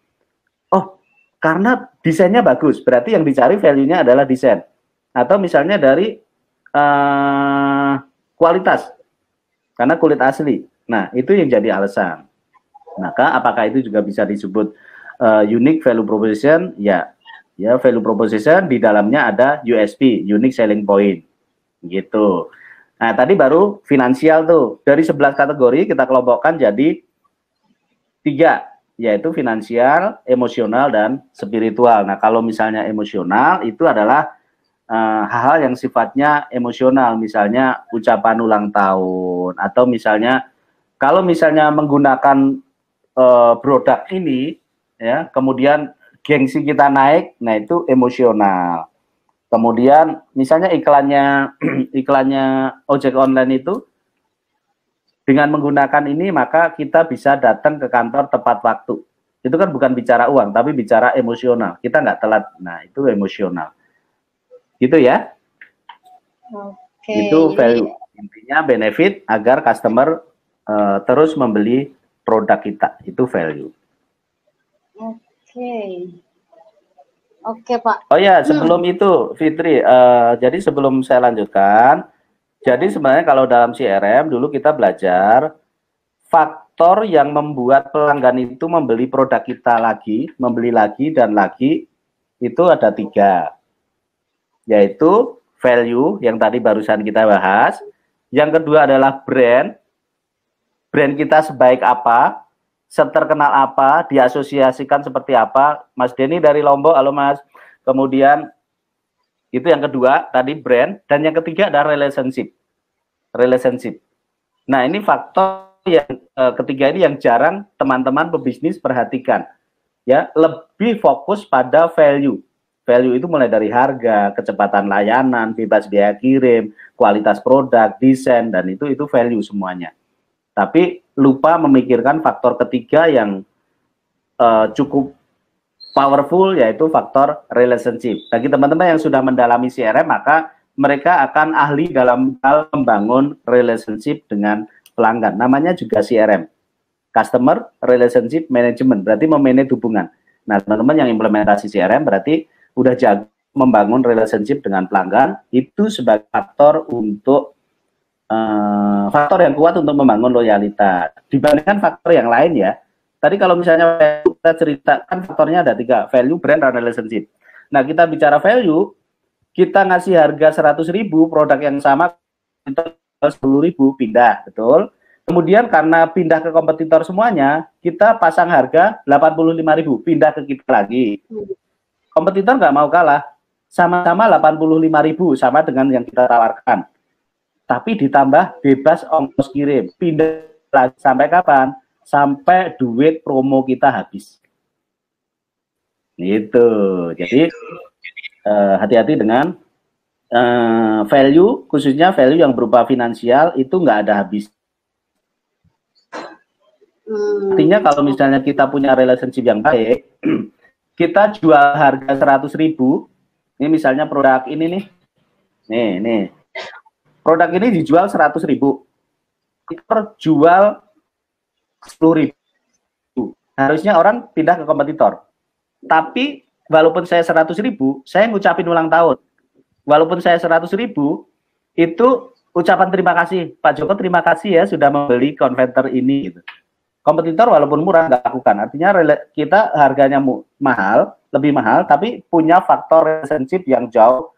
oh karena desainnya bagus, berarti yang dicari value-nya adalah desain. Atau misalnya dari kualitas, karena kulit asli. Nah, itu yang jadi alasan. Maka apakah itu juga bisa disebut unique value proposition? Ya, value proposition di dalamnya ada USP, unique selling point, gitu. Nah, tadi baru finansial tuh. Dari 11 kategori kita kelompokkan jadi 3, yaitu finansial, emosional, dan spiritual. Nah, kalau misalnya emosional itu adalah hal-hal yang sifatnya emosional, misalnya ucapan ulang tahun, atau misalnya kalau misalnya menggunakan produk ini, ya, kemudian gengsi kita naik, nah itu emosional. Kemudian misalnya iklannya ojek online itu dengan menggunakan ini maka kita bisa datang ke kantor tepat waktu. Itu kan bukan bicara uang, tapi bicara emosional. Kita nggak telat. Nah, itu emosional. Gitu ya. Oke. Itu value. Intinya benefit agar customer terus membeli produk kita. Itu value. Oke. Oke, Pak. Oh ya, sebelum itu, Fitri, jadi sebelum saya lanjutkan, jadi sebenarnya kalau dalam CRM dulu kita belajar faktor yang membuat pelanggan itu membeli produk kita lagi, membeli lagi dan lagi, itu ada 3, yaitu value yang tadi barusan kita bahas, yang kedua adalah brand kita sebaik apa, seterkenal apa, diasosiasikan seperti apa. Mas Denny dari Lombok, halo Mas. Kemudian itu yang kedua tadi brand, dan yang ketiga adalah relationship. Nah, ini faktor yang ketiga ini yang jarang teman-teman pebisnis perhatikan. Ya, lebih fokus pada value. Value itu mulai dari harga, kecepatan layanan, bebas biaya kirim, kualitas produk, desain, dan itu value semuanya. Tapi lupa memikirkan faktor ketiga yang cukup powerful, yaitu faktor relationship. Bagi teman-teman yang sudah mendalami CRM, maka mereka akan ahli dalam hal membangun relationship dengan pelanggan. Namanya juga CRM, Customer Relationship Management, berarti memanage hubungan. Nah, teman-teman yang implementasi CRM berarti udah jago membangun relationship dengan pelanggan, itu sebagai faktor untuk faktor yang kuat untuk membangun loyalitas dibandingkan faktor yang lain ya. Tadi kalau misalnya kita ceritakan faktornya ada 3, value, brand, dan relationship. Nah, kita bicara value, kita ngasih harga 100.000 produk yang sama 10.000 pindah, betul. Kemudian karena pindah ke kompetitor semuanya, kita pasang harga 85.000, pindah ke kita lagi. Kompetitor nggak mau kalah, sama-sama 85.000, sama dengan yang kita tawarkan. Tapi ditambah bebas ongkos kirim, pindah lagi sampai kapan? Sampai duit promo kita habis. Gitu. Jadi hati-hati dengan value, khususnya value yang berupa finansial itu nggak ada habis. Artinya kalau misalnya kita punya relationship yang baik, kita jual harga 100.000, ini misalnya produk ini nih, produk ini dijual 100.000, kita jual 10.000, harusnya orang pindah ke kompetitor. Tapi walaupun saya 100.000, saya ngucapin ulang tahun. Walaupun saya 100.000, itu ucapan terima kasih, Pak Joko terima kasih ya sudah membeli konverter ini. Gitu. Kompetitor walaupun murah nggak lakukan, artinya kita harganya mahal, lebih mahal, tapi punya faktor relationship yang jauh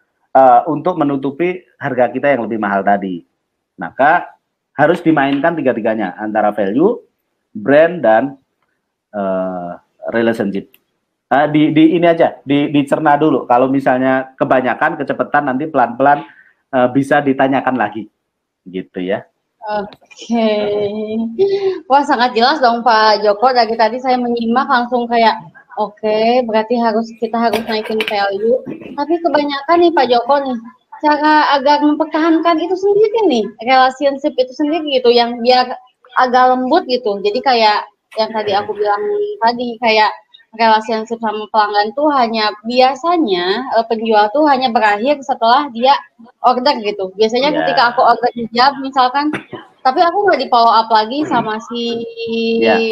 untuk menutupi harga kita yang lebih mahal tadi. Maka harus dimainkan tiga-tiganya, antara value, brand, dan relationship. Ini aja, dicerna dulu. Kalau misalnya kebanyakan, kecepatan, nanti pelan-pelan bisa ditanyakan lagi, gitu ya. Oke. Wah, sangat jelas dong Pak Joko. Dari tadi saya menyimak langsung kayak oke, berarti kita harus naikin value. Tapi kebanyakan nih Pak Joko nih, cara agar mempertahankan itu sendiri nih, relationship itu sendiri gitu, yang biar agak lembut gitu. Jadi kayak yang tadi aku bilang tadi, kayak relationship sama pelanggan tuh hanya biasanya penjual tuh hanya berakhir setelah dia order gitu. Biasanya ketika aku order hijab misalkan, tapi aku nggak di follow up lagi sama si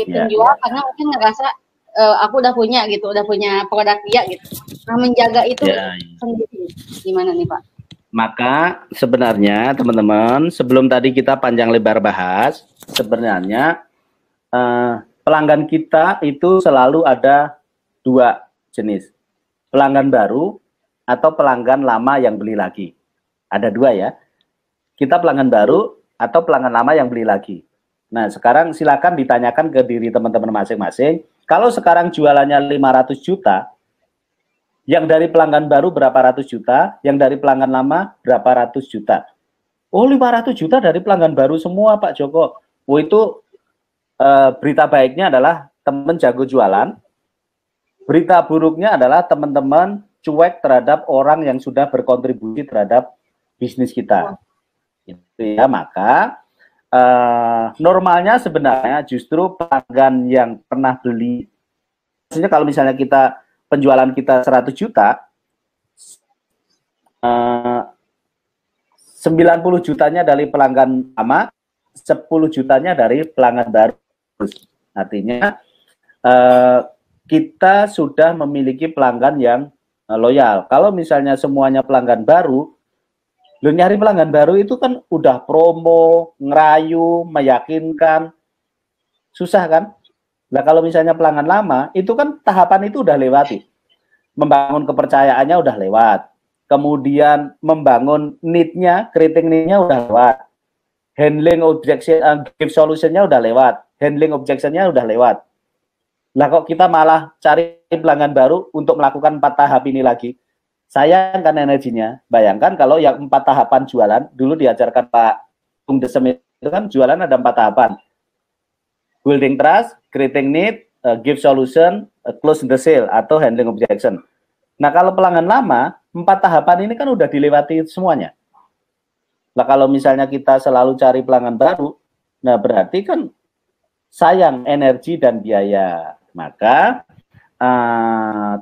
penjual karena mungkin ngerasa aku udah punya gitu, udah punya produk dia gitu. Nah, menjaga itu sendiri gimana nih Pak? Maka sebenarnya teman-teman, sebelum tadi kita panjang lebar bahas, sebenarnya pelanggan kita itu selalu ada dua jenis, pelanggan baru atau pelanggan lama yang beli lagi. Ada dua ya, kita pelanggan baru atau pelanggan lama yang beli lagi. Nah sekarang silakan ditanyakan ke diri teman-teman masing-masing, kalau sekarang jualannya 500 juta, yang dari pelanggan baru berapa ratus juta, yang dari pelanggan lama berapa ratus juta. Oh 500 juta dari pelanggan baru semua Pak Joko. Oh itu berita baiknya adalah teman jago jualan. Berita buruknya adalah teman-teman cuek terhadap orang yang sudah berkontribusi terhadap bisnis kita. Itu ya, maka normalnya sebenarnya justru pelanggan yang pernah beli, maksudnya kalau misalnya kita penjualan kita 100 juta, 90 jutanya dari pelanggan lama, 10 jutanya dari pelanggan baru. Artinya kita sudah memiliki pelanggan yang loyal. Kalau misalnya semuanya pelanggan baru, lu nyari pelanggan baru itu kan udah promo, ngerayu, meyakinkan, susah kan? Nah kalau misalnya pelanggan lama, itu kan tahapan itu udah lewati. Membangun kepercayaannya udah lewat. Kemudian membangun need-nya, creating need-nya udah lewat. Handling objection, give solution-nya udah lewat. Handling objection-nya udah lewat. Lah kok kita malah cari pelanggan baru untuk melakukan 4 tahap ini lagi. Sayang kan energinya. Bayangkan kalau yang 4 tahapan jualan, dulu diajarkan Pak Bung Desem itu kan jualan ada 4 tahapan. Building trust, creating need, give solution, close the sale, atau handling objection. Nah kalau pelanggan lama, 4 tahapan ini kan udah dilewati semuanya. Nah kalau misalnya kita selalu cari pelanggan baru, nah berarti kan sayang energi dan biaya. Maka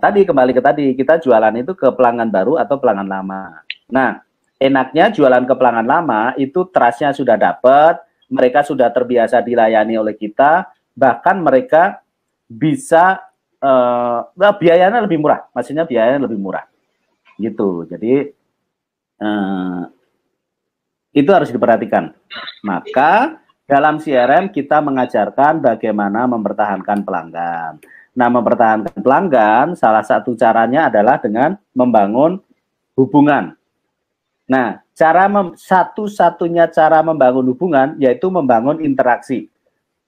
tadi kembali ke tadi, kita jualan itu ke pelanggan baru atau pelanggan lama. Nah enaknya jualan ke pelanggan lama itu trust-nya sudah dapat, mereka sudah terbiasa dilayani oleh kita, bahkan mereka bisa biayanya lebih murah, maksudnya biayanya lebih murah, gitu. Jadi itu harus diperhatikan. Maka dalam CRM kita mengajarkan bagaimana mempertahankan pelanggan. Nah, mempertahankan pelanggan salah satu caranya adalah dengan membangun hubungan. Nah, satu-satunya cara membangun hubungan yaitu membangun interaksi.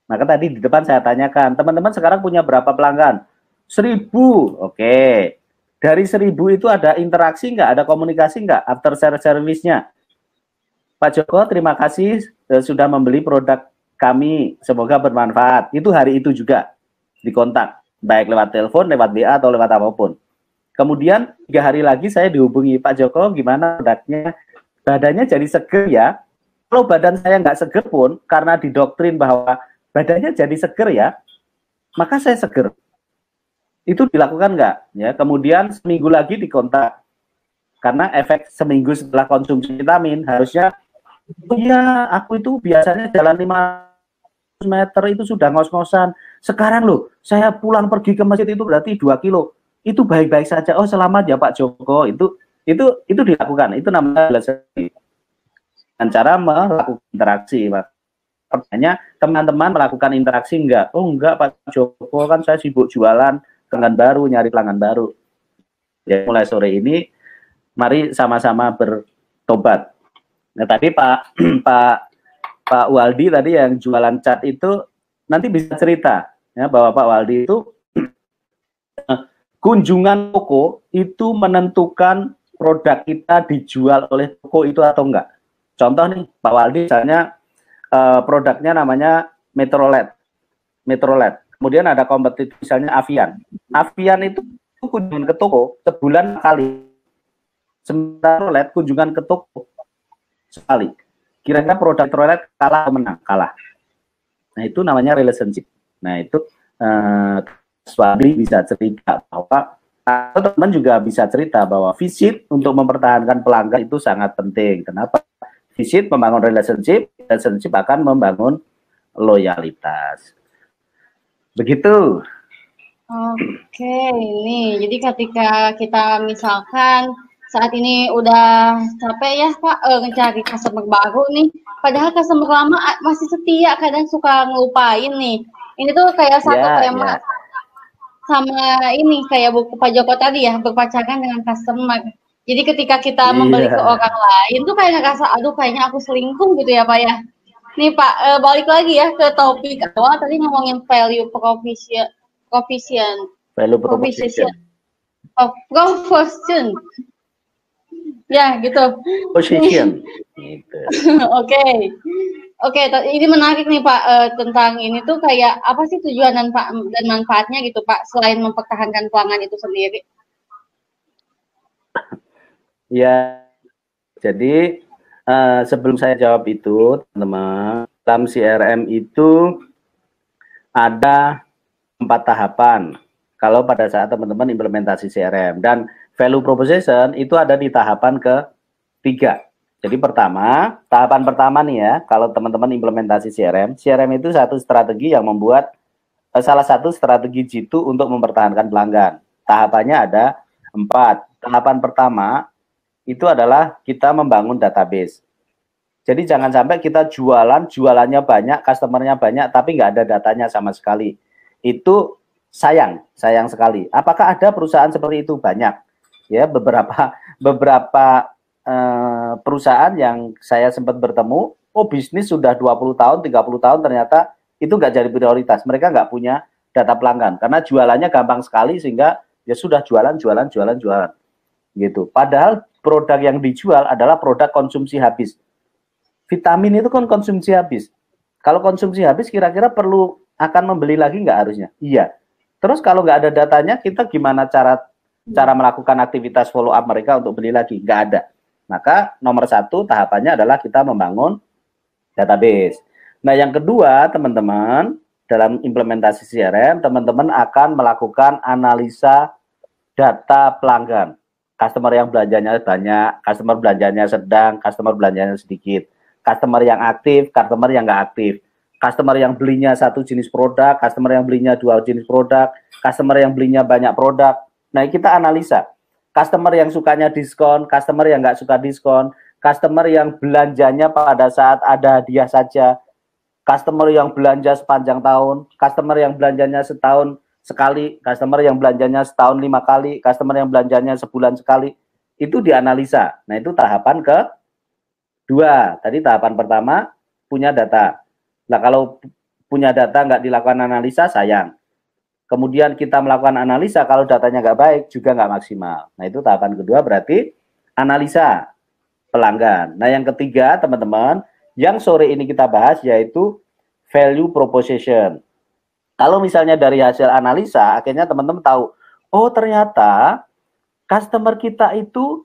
Maka tadi di depan saya tanyakan, teman-teman sekarang punya berapa pelanggan? 1.000. Oke. Dari 1.000 itu ada interaksi nggak? Ada komunikasi nggak? After service-nya. Pak Joko, terima kasih sudah membeli produk kami. Semoga bermanfaat. Itu hari itu juga dikontak. Baik lewat telepon, lewat WA, atau lewat apapun. Kemudian 3 hari lagi saya dihubungi, Pak Joko, gimana produknya? Badannya jadi seger ya. Kalau badan saya nggak seger pun, karena didoktrin bahwa badannya jadi seger ya, maka saya seger. Itu dilakukan nggak? Ya, kemudian seminggu lagi dikontak. Karena efek seminggu setelah konsumsi vitamin, harusnya, oh ya, aku itu biasanya jalan 500 meter itu sudah ngos-ngosan. Sekarang loh, saya pulang pergi ke masjid itu berarti 2 kilo. Itu baik-baik saja. Oh, selamat ya Pak Joko. Itu dilakukan. Itu namanya dengan cara melakukan interaksi, Pak. Pertanyaannya, teman-teman melakukan interaksi enggak? Oh, enggak Pak Joko, kan saya sibuk jualan pelanggan baru, nyari pelanggan baru. Ya, mulai sore ini mari sama-sama bertobat. Nah, tadi Pak Waldi tadi yang jualan cat itu nanti bisa cerita ya bahwa Pak Waldi itu kunjungan toko itu menentukan produk kita dijual oleh toko itu atau enggak. Contoh nih, Pak Waldi misalnya produknya namanya Metrolet. Kemudian ada kompetitor misalnya Avian. Avian itu kunjungan ke toko sebulan sekali. Sementara Metrolet kunjungan ke toko sekali. Kira-kira produk Metrolet kalah atau menang? Kalah. Nah, itu namanya relationship. Nah, itu Swabli bisa cerita bahwa atau teman juga bisa cerita bahwa visit untuk mempertahankan pelanggan itu sangat penting. Kenapa? Visit membangun relationship akan membangun loyalitas. Begitu. Oke, ini jadi ketika kita misalkan saat ini udah capek ya Pak mencari customer baru nih, padahal customer lama masih setia, kadang suka ngelupain nih. Ini tuh kayak satu tema sama ini kayak buku Pak Joko tadi ya, berpacaran dengan customer. Jadi ketika kita membeli ke orang lain tuh kayak ngerasa aduh kayaknya aku selingkuh gitu ya Pak ya. Nih Pak, balik lagi ya ke topik awal tadi ngomongin value proposition. Value proposition. Proposition. Ya, gitu. Position. Oke. Oke, ini menarik nih Pak tentang ini tuh kayak apa sih tujuan dan manfaatnya gitu Pak selain mempertahankan pelanggan itu sendiri? Ya, jadi sebelum saya jawab itu, teman-teman, dalam CRM itu ada 4 tahapan. Kalau pada saat teman-teman implementasi CRM, dan value proposition itu ada di tahapan ke-3. Jadi tahapan pertama nih ya, kalau teman-teman implementasi CRM itu satu strategi yang membuat salah satu strategi jitu untuk mempertahankan pelanggan. Tahapannya ada 4. Tahapan pertama itu adalah kita membangun database. Jadi jangan sampai kita jualannya banyak, customernya banyak, tapi nggak ada datanya sama sekali. Itu sayang sekali. Apakah ada perusahaan seperti itu? Banyak. Ya, beberapa perusahaan yang saya sempat bertemu, bisnis sudah 20 tahun, 30 tahun, ternyata itu nggak jadi prioritas. Mereka nggak punya data pelanggan, karena jualannya gampang sekali, sehingga ya sudah jualan. Gitu. Padahal produk yang dijual adalah produk konsumsi habis. Vitamin itu kan konsumsi habis. Kalau konsumsi habis, kira-kira perlu akan membeli lagi nggak harusnya? Iya. Terus kalau nggak ada datanya, kita gimana cara melakukan aktivitas follow up mereka untuk beli lagi? Nggak ada. Maka nomor 1 tahapannya adalah kita membangun database. Nah, yang kedua, teman-teman, dalam implementasi CRM, teman-teman akan melakukan analisa data pelanggan. Customer yang belanjanya banyak, customer belanjanya sedang, customer belanjanya sedikit. Customer yang aktif, customer yang nggak aktif. Customer yang belinya 1 jenis produk, customer yang belinya 2 jenis produk, customer yang belinya banyak produk. Nah, kita analisa. Customer yang sukanya diskon, customer yang nggak suka diskon, customer yang belanjanya pada saat ada hadiah saja, customer yang belanja sepanjang tahun, customer yang belanjanya setahun sekali, customer yang belanjanya setahun 5 kali, customer yang belanjanya sebulan sekali. itu dianalisa. Nah, itu tahapan kedua. Tadi tahapan pertama punya data. Nah, kalau punya data nggak dilakukan analisa, sayang. Kemudian kita melakukan analisa, kalau datanya nggak baik, juga nggak maksimal. Nah, itu tahapan kedua berarti analisa pelanggan. Nah, yang ketiga, teman-teman, yang sore ini kita bahas yaitu value proposition. Kalau misalnya dari hasil analisa, akhirnya teman-teman tahu, oh ternyata customer kita itu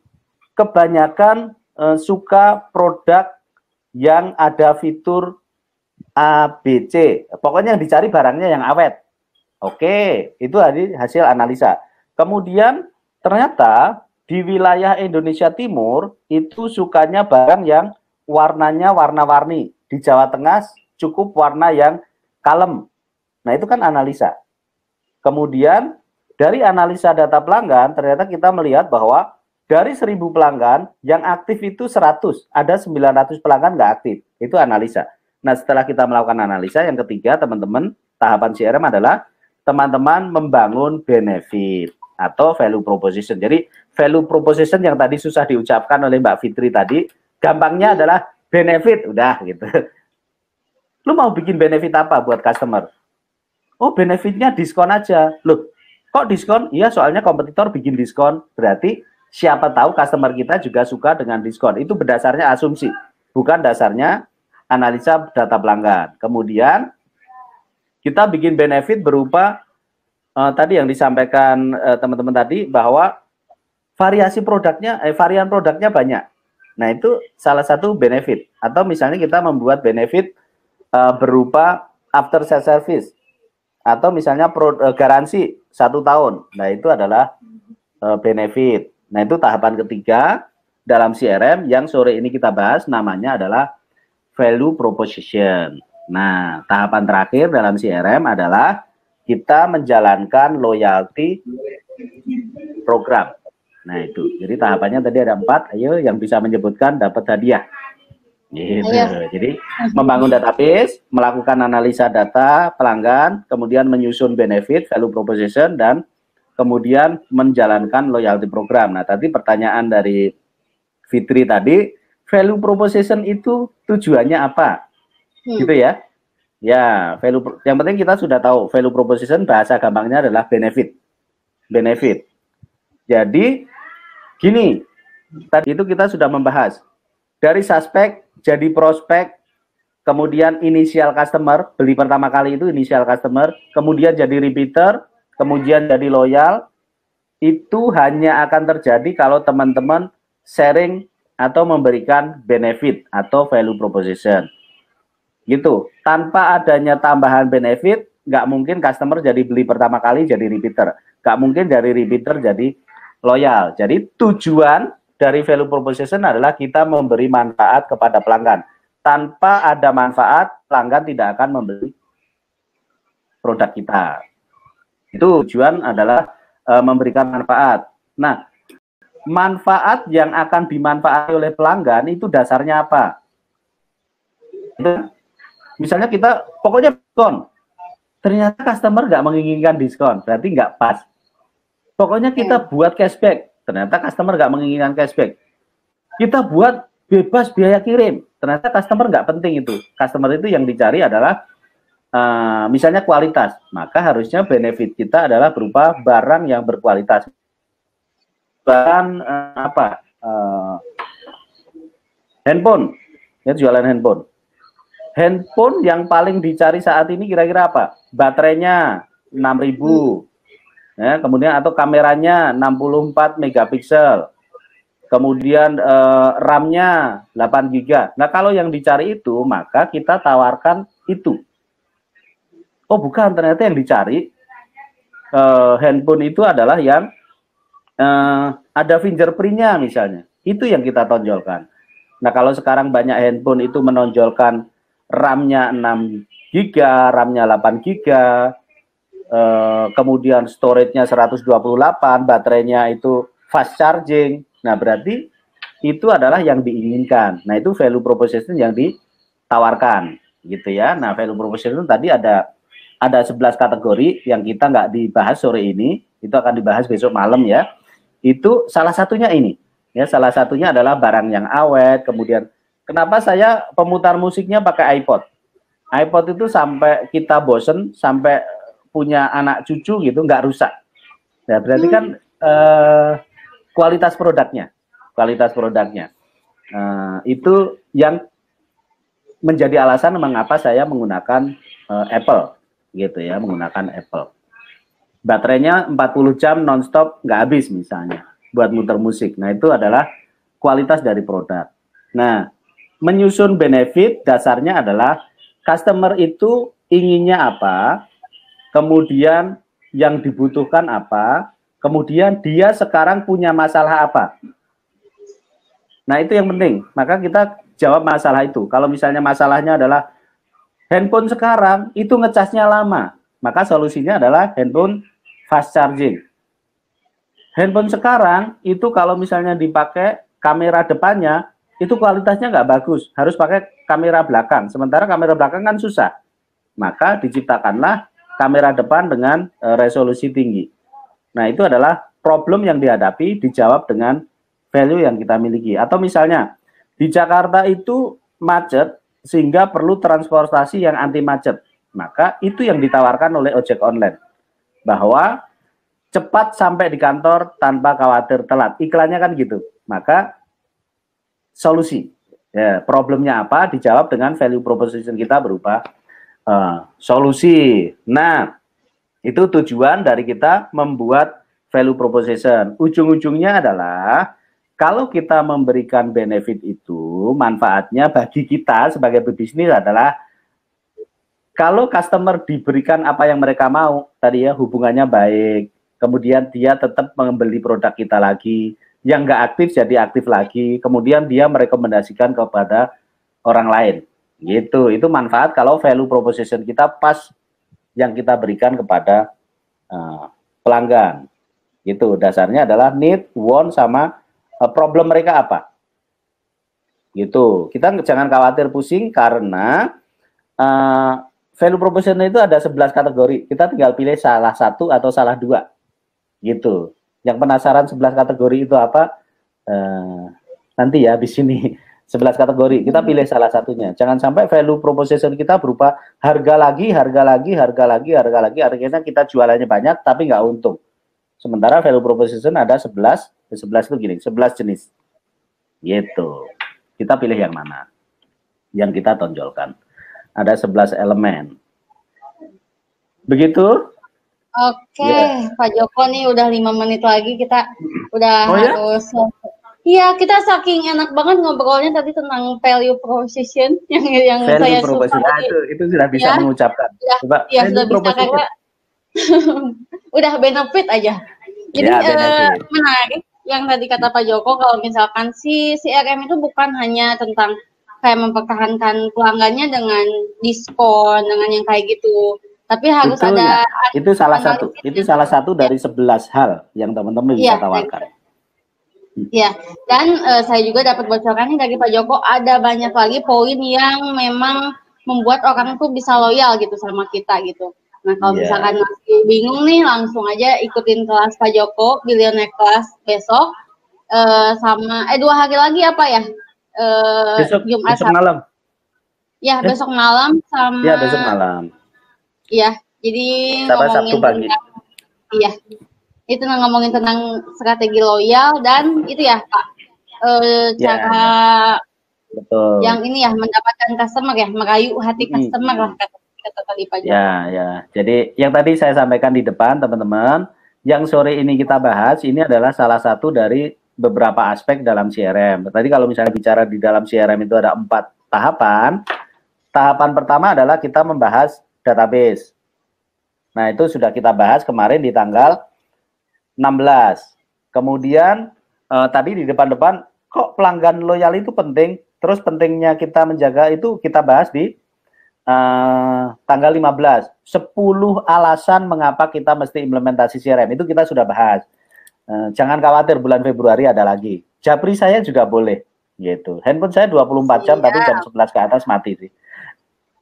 kebanyakan suka produk yang ada fitur A, B, C. Pokoknya yang dicari barangnya yang awet. Oke, itu hasil analisa. Kemudian ternyata di wilayah Indonesia Timur itu sukanya barang yang warnanya warna-warni. Di Jawa Tengah cukup warna yang kalem. Nah, itu kan analisa. Kemudian dari analisa data pelanggan ternyata kita melihat bahwa dari 1000 pelanggan yang aktif itu 100, ada 900 pelanggan nggak aktif. Itu analisa. Nah, setelah kita melakukan analisa, yang ketiga, teman-teman, tahapan CRM adalah teman-teman membangun benefit atau value proposition. Jadi, value proposition yang tadi susah diucapkan oleh Mbak Fitri tadi, gampangnya adalah benefit, udah gitu. Lu mau bikin benefit apa buat customer? Oh, benefitnya diskon aja. Loh, kok diskon? Iya, soalnya kompetitor bikin diskon. Berarti siapa tahu customer kita juga suka dengan diskon. Itu berdasarnya asumsi, bukan dasarnya analisa data pelanggan. Kemudian kita bikin benefit berupa tadi yang disampaikan teman-teman tadi bahwa variasi produknya, varian produknya banyak. Nah, itu salah satu benefit. Atau misalnya kita membuat benefit berupa after sales service, atau misalnya garansi 1 tahun. Nah, itu adalah benefit. Nah, itu tahapan ketiga dalam CRM yang sore ini kita bahas, namanya adalah value proposition. Nah, tahapan terakhir dalam CRM adalah kita menjalankan loyalty program. Nah, itu. Jadi tahapannya tadi ada 4. Ayo yang bisa menyebutkan dapat hadiah. Gitu. Jadi membangun database, melakukan analisa data pelanggan, kemudian menyusun benefit, value proposition, dan kemudian menjalankan loyalty program. Nah, tadi pertanyaan dari Fitri tadi, value proposition itu tujuannya apa? Gitu ya. Ya, yang penting kita sudah tahu value proposition, bahasa gampangnya adalah benefit. Benefit. Jadi gini, tadi itu kita sudah membahas dari suspek jadi prospek, kemudian initial customer, beli pertama kali itu initial customer, kemudian jadi repeater, kemudian jadi loyal. Itu hanya akan terjadi kalau teman-teman sharing atau memberikan benefit atau value proposition. Gitu. Tanpa adanya tambahan benefit, nggak mungkin customer jadi beli pertama kali jadi repeater. Nggak mungkin dari repeater jadi loyal. Jadi tujuan dari value proposition adalah kita memberi manfaat kepada pelanggan. Tanpa ada manfaat, pelanggan tidak akan membeli produk kita. Itu tujuan adalah memberikan manfaat. Nah, manfaat yang akan dimanfaati oleh pelanggan itu dasarnya apa? Misalnya kita pokoknya diskon, ternyata customer nggak menginginkan diskon, berarti nggak pas. Pokoknya kita buat cashback, ternyata customer nggak menginginkan cashback. Kita buat bebas biaya kirim, ternyata customer nggak penting itu. Customer itu yang dicari adalah misalnya kualitas, maka harusnya benefit kita adalah berupa barang yang berkualitas. Bahan handphone, ya, jualan handphone. Handphone yang paling dicari saat ini kira-kira apa? Baterainya 6000, ya, kemudian atau kameranya 64 megapiksel, kemudian RAM-nya 8 GB. Nah, kalau yang dicari itu, maka kita tawarkan itu. Oh, bukan, ternyata yang dicari handphone itu adalah yang ada fingerprint-nya misalnya. Itu yang kita tonjolkan. Nah, kalau sekarang banyak handphone itu menonjolkan RAM-nya 6 GB, RAM-nya 8 GB, kemudian storage-nya 128, baterainya itu fast charging. Nah, berarti itu adalah yang diinginkan. Nah, itu value proposition yang ditawarkan, gitu ya. Nah, value proposition tadi ada 11 kategori yang kita nggak dibahas sore ini, itu akan dibahas besok malam ya. Itu salah satunya ini. Ya, salah satunya adalah barang yang awet. Kemudian kenapa saya pemutar musiknya pakai iPod? iPod itu sampai kita bosen, sampai punya anak cucu gitu, nggak rusak. Ya, berarti kan kualitas produknya, itu yang menjadi alasan mengapa saya menggunakan Apple, gitu ya, menggunakan Apple. Baterainya 40 jam nonstop nggak habis misalnya buat muter musik. Nah, itu adalah kualitas dari produk. Nah, menyusun benefit dasarnya adalah customer itu inginnya apa, kemudian yang dibutuhkan apa, kemudian dia sekarang punya masalah apa. Nah, itu yang penting. Maka kita jawab masalah itu. Kalau misalnya masalahnya adalah handphone sekarang itu ngecasnya lama, maka solusinya adalah handphone fast charging. Handphone sekarang itu kalau misalnya dipakai kamera depannya, itu kualitasnya nggak bagus. Harus pakai kamera belakang. Sementara kamera belakang kan susah. Maka diciptakanlah kamera depan dengan resolusi tinggi. Nah, itu adalah problem yang dihadapi, dijawab dengan value yang kita miliki. Atau misalnya, di Jakarta itu macet, sehingga perlu transportasi yang anti macet. Maka itu yang ditawarkan oleh ojek online. Bahwa cepat sampai di kantor tanpa khawatir telat. Iklannya kan gitu. Maka solusi. Ya, problemnya apa? Dijawab dengan value proposition kita berupa solusi. Nah, itu tujuan dari kita membuat value proposition. Ujung-ujungnya adalah kalau kita memberikan benefit itu, manfaatnya bagi kita sebagai pebisnis adalah kalau customer diberikan apa yang mereka mau, tadi ya hubungannya baik, kemudian dia tetap membeli produk kita lagi, yang nggak aktif jadi aktif lagi, kemudian dia merekomendasikan kepada orang lain. Gitu, itu manfaat kalau value proposition kita pas yang kita berikan kepada pelanggan. Gitu, dasarnya adalah need, want, sama problem mereka apa. Gitu, kita jangan khawatir pusing karena value proposition itu ada 11 kategori. Kita tinggal pilih salah satu atau salah dua. Gitu. Yang penasaran 11 kategori itu apa? Nanti ya di sini 11 kategori. Kita pilih salah satunya. Jangan sampai value proposition kita berupa harga lagi, akhirnya kita jualannya banyak tapi nggak untung. Sementara value proposition ada 11 itu gini, 11 jenis. Gitu. Kita pilih yang mana? Yang kita tonjolkan. Ada 11 elemen. Begitu? Oke, Pak Joko nih udah 5 menit lagi kita udah harus. Iya, kita saking enak banget ngobrolnya tadi tentang value proposition yang value saya proposition. suka. Itu sudah bisa mengucapkan. Coba, ya sudah bisa karena udah benefit aja. Jadi menarik yang tadi kata Pak Joko kalau misalkan si CRM itu bukan hanya tentang kayak mempertahankan pelanggannya dengan diskon dengan yang kayak gitu, tapi harus itu, ada itu salah satu dari 11 hal yang teman-teman bisa tawarkan. Ya, dan saya juga dapat bocoran nih dari Pak Joko ada banyak lagi poin yang memang membuat orang tuh bisa loyal gitu sama kita gitu. Nah, kalau misalkan masih bingung nih, langsung aja ikutin kelas Pak Joko, Billionaire Class besok. Sama 2 hari lagi apa ya? Jumat besok malam. Ya, besok malam sama. Ya, besok malam. Iya, jadi sama Sabtu pagi. Iya. Itu ngomongin tentang strategi loyal dan itu ya Pak, cara betul. Yang ini ya mendapatkan customer ya, merayu hati customer lah kata tadi Pak Joko. Ya. Jadi yang tadi saya sampaikan di depan teman-teman, yang sore ini kita bahas ini adalah salah satu dari beberapa aspek dalam CRM. Tadi kalau misalnya bicara di dalam CRM itu ada 4 tahapan. Tahapan pertama adalah kita membahas database. Nah, itu sudah kita bahas kemarin di tanggal 16. Kemudian tadi di depan-depan kok pelanggan loyal itu penting, terus pentingnya kita menjaga itu kita bahas di tanggal 15. 10 alasan mengapa kita mesti implementasi CRM, itu kita sudah bahas. Jangan khawatir, bulan Februari ada lagi. Japri saya juga boleh gitu. Handphone saya 24 jam tapi jam 11 ke atas mati sih.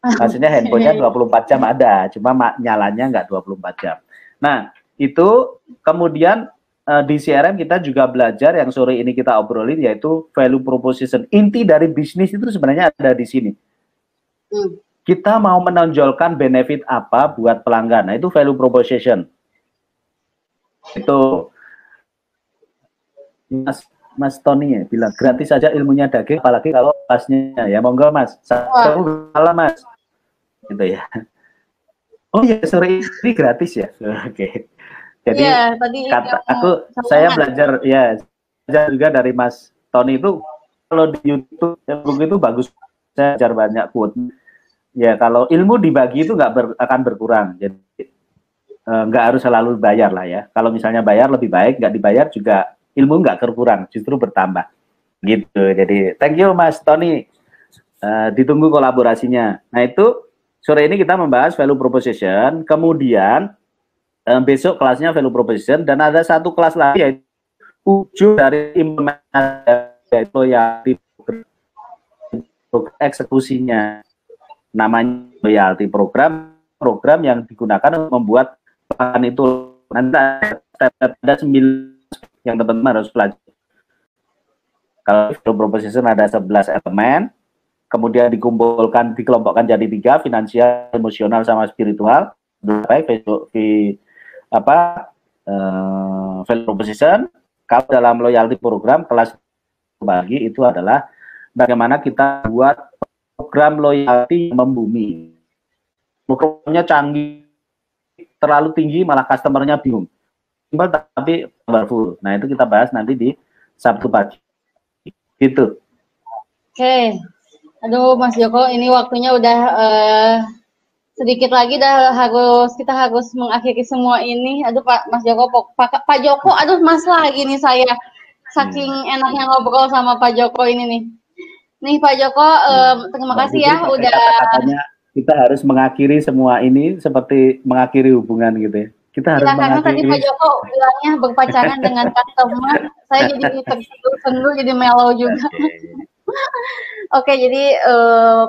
Maksudnya handphonenya 24 jam ada, cuma nyalanya nggak 24 jam. Nah, itu kemudian di CRM kita juga belajar yang sore ini kita obrolin, yaitu value proposition. Inti dari bisnis itu sebenarnya ada di sini. Kita mau menonjolkan benefit apa buat pelanggan. Nah, itu value proposition. Itu Mas Tony ya bilang gratis saja ilmunya daging, apalagi kalau pasnya ya. Monggo Mas. Salam Mas. Gitu ya. Oh ya, sore ini gratis ya. Oke. Jadi ya, tadi saya belajar juga dari Mas Tony itu, kalau di YouTube itu bagus, saya belajar banyak quote. Ya kalau ilmu dibagi itu akan berkurang. Jadi nggak harus selalu bayar lah ya. Kalau misalnya bayar lebih baik, nggak dibayar juga ilmu nggak berkurang, justru bertambah. Gitu. Jadi thank you Mas Tony. Ditunggu kolaborasinya. Nah itu sore ini kita membahas value proposition. Kemudian besok kelasnya value proposition, dan ada satu kelas lagi yaitu ujung dari implementasi, yaitu loyalty eksekusinya. Namanya loyalty program yang digunakan untuk membuat pelanggan itu. Nanti ada 9 yang teman-teman harus pelajari. Kalau value proposition ada 11 elemen, kemudian dikelompokkan jadi 3, finansial, emosional, sama spiritual. Value proposition. Kalau dalam loyalty program kelas bagi itu adalah bagaimana kita buat program loyalty membumi. Programnya canggih, terlalu tinggi malah customernya bingung. Simpel tapi powerful. Nah itu kita bahas nanti di Sabtu pagi. Gitu. Oke. Aduh Mas Joko, ini waktunya udah sedikit lagi kita harus mengakhiri semua ini. Aduh Mas Joko, Pak Joko, aduh Mas lagi nih saya. Saking enaknya ngobrol sama Pak Joko ini nih. Nih Pak Joko, terima kasih ya udah. Kata-katanya kita harus mengakhiri semua ini seperti mengakhiri hubungan gitu ya. Kita harus karena tadi Pak Joko bilangnya berpacaran dengan customer, saya jadi tersendu jadi mellow juga. Oke, jadi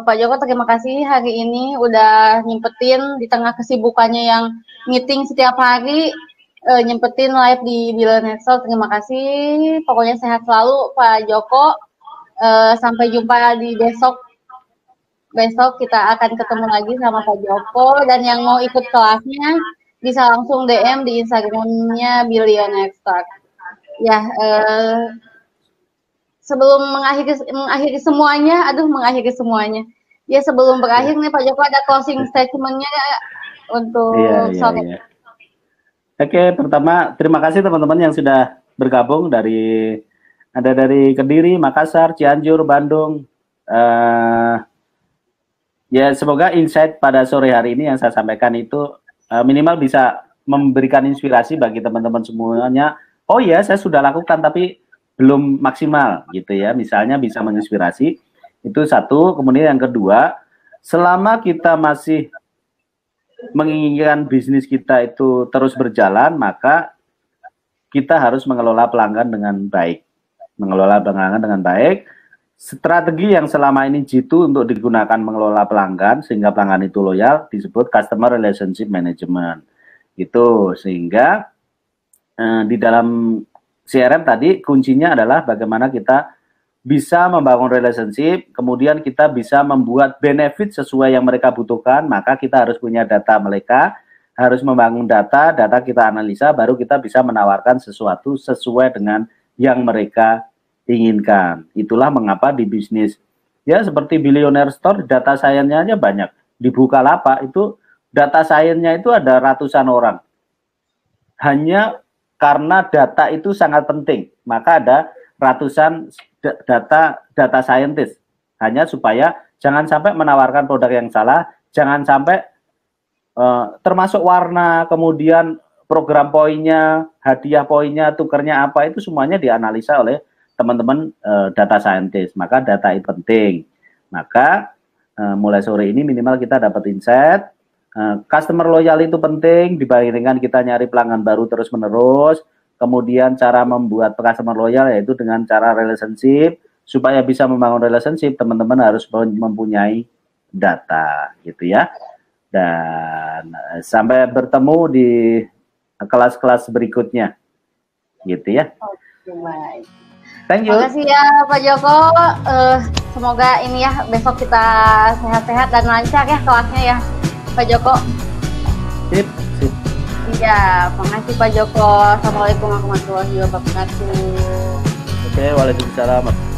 Pak Joko terima kasih hari ini udah nyempetin di tengah kesibukannya yang meeting setiap hari, nyempetin live di Billion Excel. Terima kasih, pokoknya sehat selalu Pak Joko. Sampai jumpa di besok kita akan ketemu lagi sama Pak Joko, dan yang mau ikut kelasnya bisa langsung DM di Instagramnya Billion Excel. Ya, sebelum mengakhiri semuanya. Ya sebelum berakhir nih Pak Joko ada closing statement-nya untuk sore. Oke, pertama terima kasih teman-teman yang sudah bergabung dari Kediri, Makassar, Cianjur, Bandung. Ya semoga insight pada sore hari ini yang saya sampaikan itu minimal bisa memberikan inspirasi bagi teman-teman semuanya. Oh ya, saya sudah lakukan tapi belum maksimal gitu ya. Misalnya bisa menginspirasi. Itu satu. Kemudian yang kedua, selama kita masih menginginkan bisnis kita itu terus berjalan, maka kita harus mengelola pelanggan dengan baik. Strategi yang selama ini jitu untuk digunakan mengelola pelanggan sehingga pelanggan itu loyal disebut customer relationship management. Itu sehingga di dalam CRM tadi kuncinya adalah bagaimana kita bisa membangun relationship, kemudian kita bisa membuat benefit sesuai yang mereka butuhkan. Maka kita harus punya data mereka, harus membangun data kita analisa, baru kita bisa menawarkan sesuatu sesuai dengan yang mereka inginkan. Itulah mengapa di bisnis ya seperti Billionaire Store, data science-nya aja banyak. Di Bukalapak itu data science-nya itu ada ratusan orang. Hanya karena data itu sangat penting, maka ada ratusan data scientist. Hanya supaya jangan sampai menawarkan produk yang salah, jangan sampai termasuk warna, kemudian program poinnya, hadiah poinnya, tukernya apa, itu semuanya dianalisa oleh teman-teman data scientist. Maka data itu penting. Maka mulai sore ini minimal kita dapat insight. Customer loyal itu penting dibandingkan kita nyari pelanggan baru terus-menerus. Kemudian cara membuat customer loyal yaitu dengan cara relationship. Supaya bisa membangun relationship, teman-teman harus mempunyai data, gitu ya. Dan sampai bertemu di kelas-kelas berikutnya. gitu ya. Oke, baik. Thank you. Terima kasih ya Pak Joko. Semoga ini ya besok kita sehat-sehat dan lancar ya kelasnya ya Pak Joko. Sip, sip. Iya, makasih Pak Joko. Assalamualaikum warahmatullahi wabarakatuh. Oke, waalaikumsalam.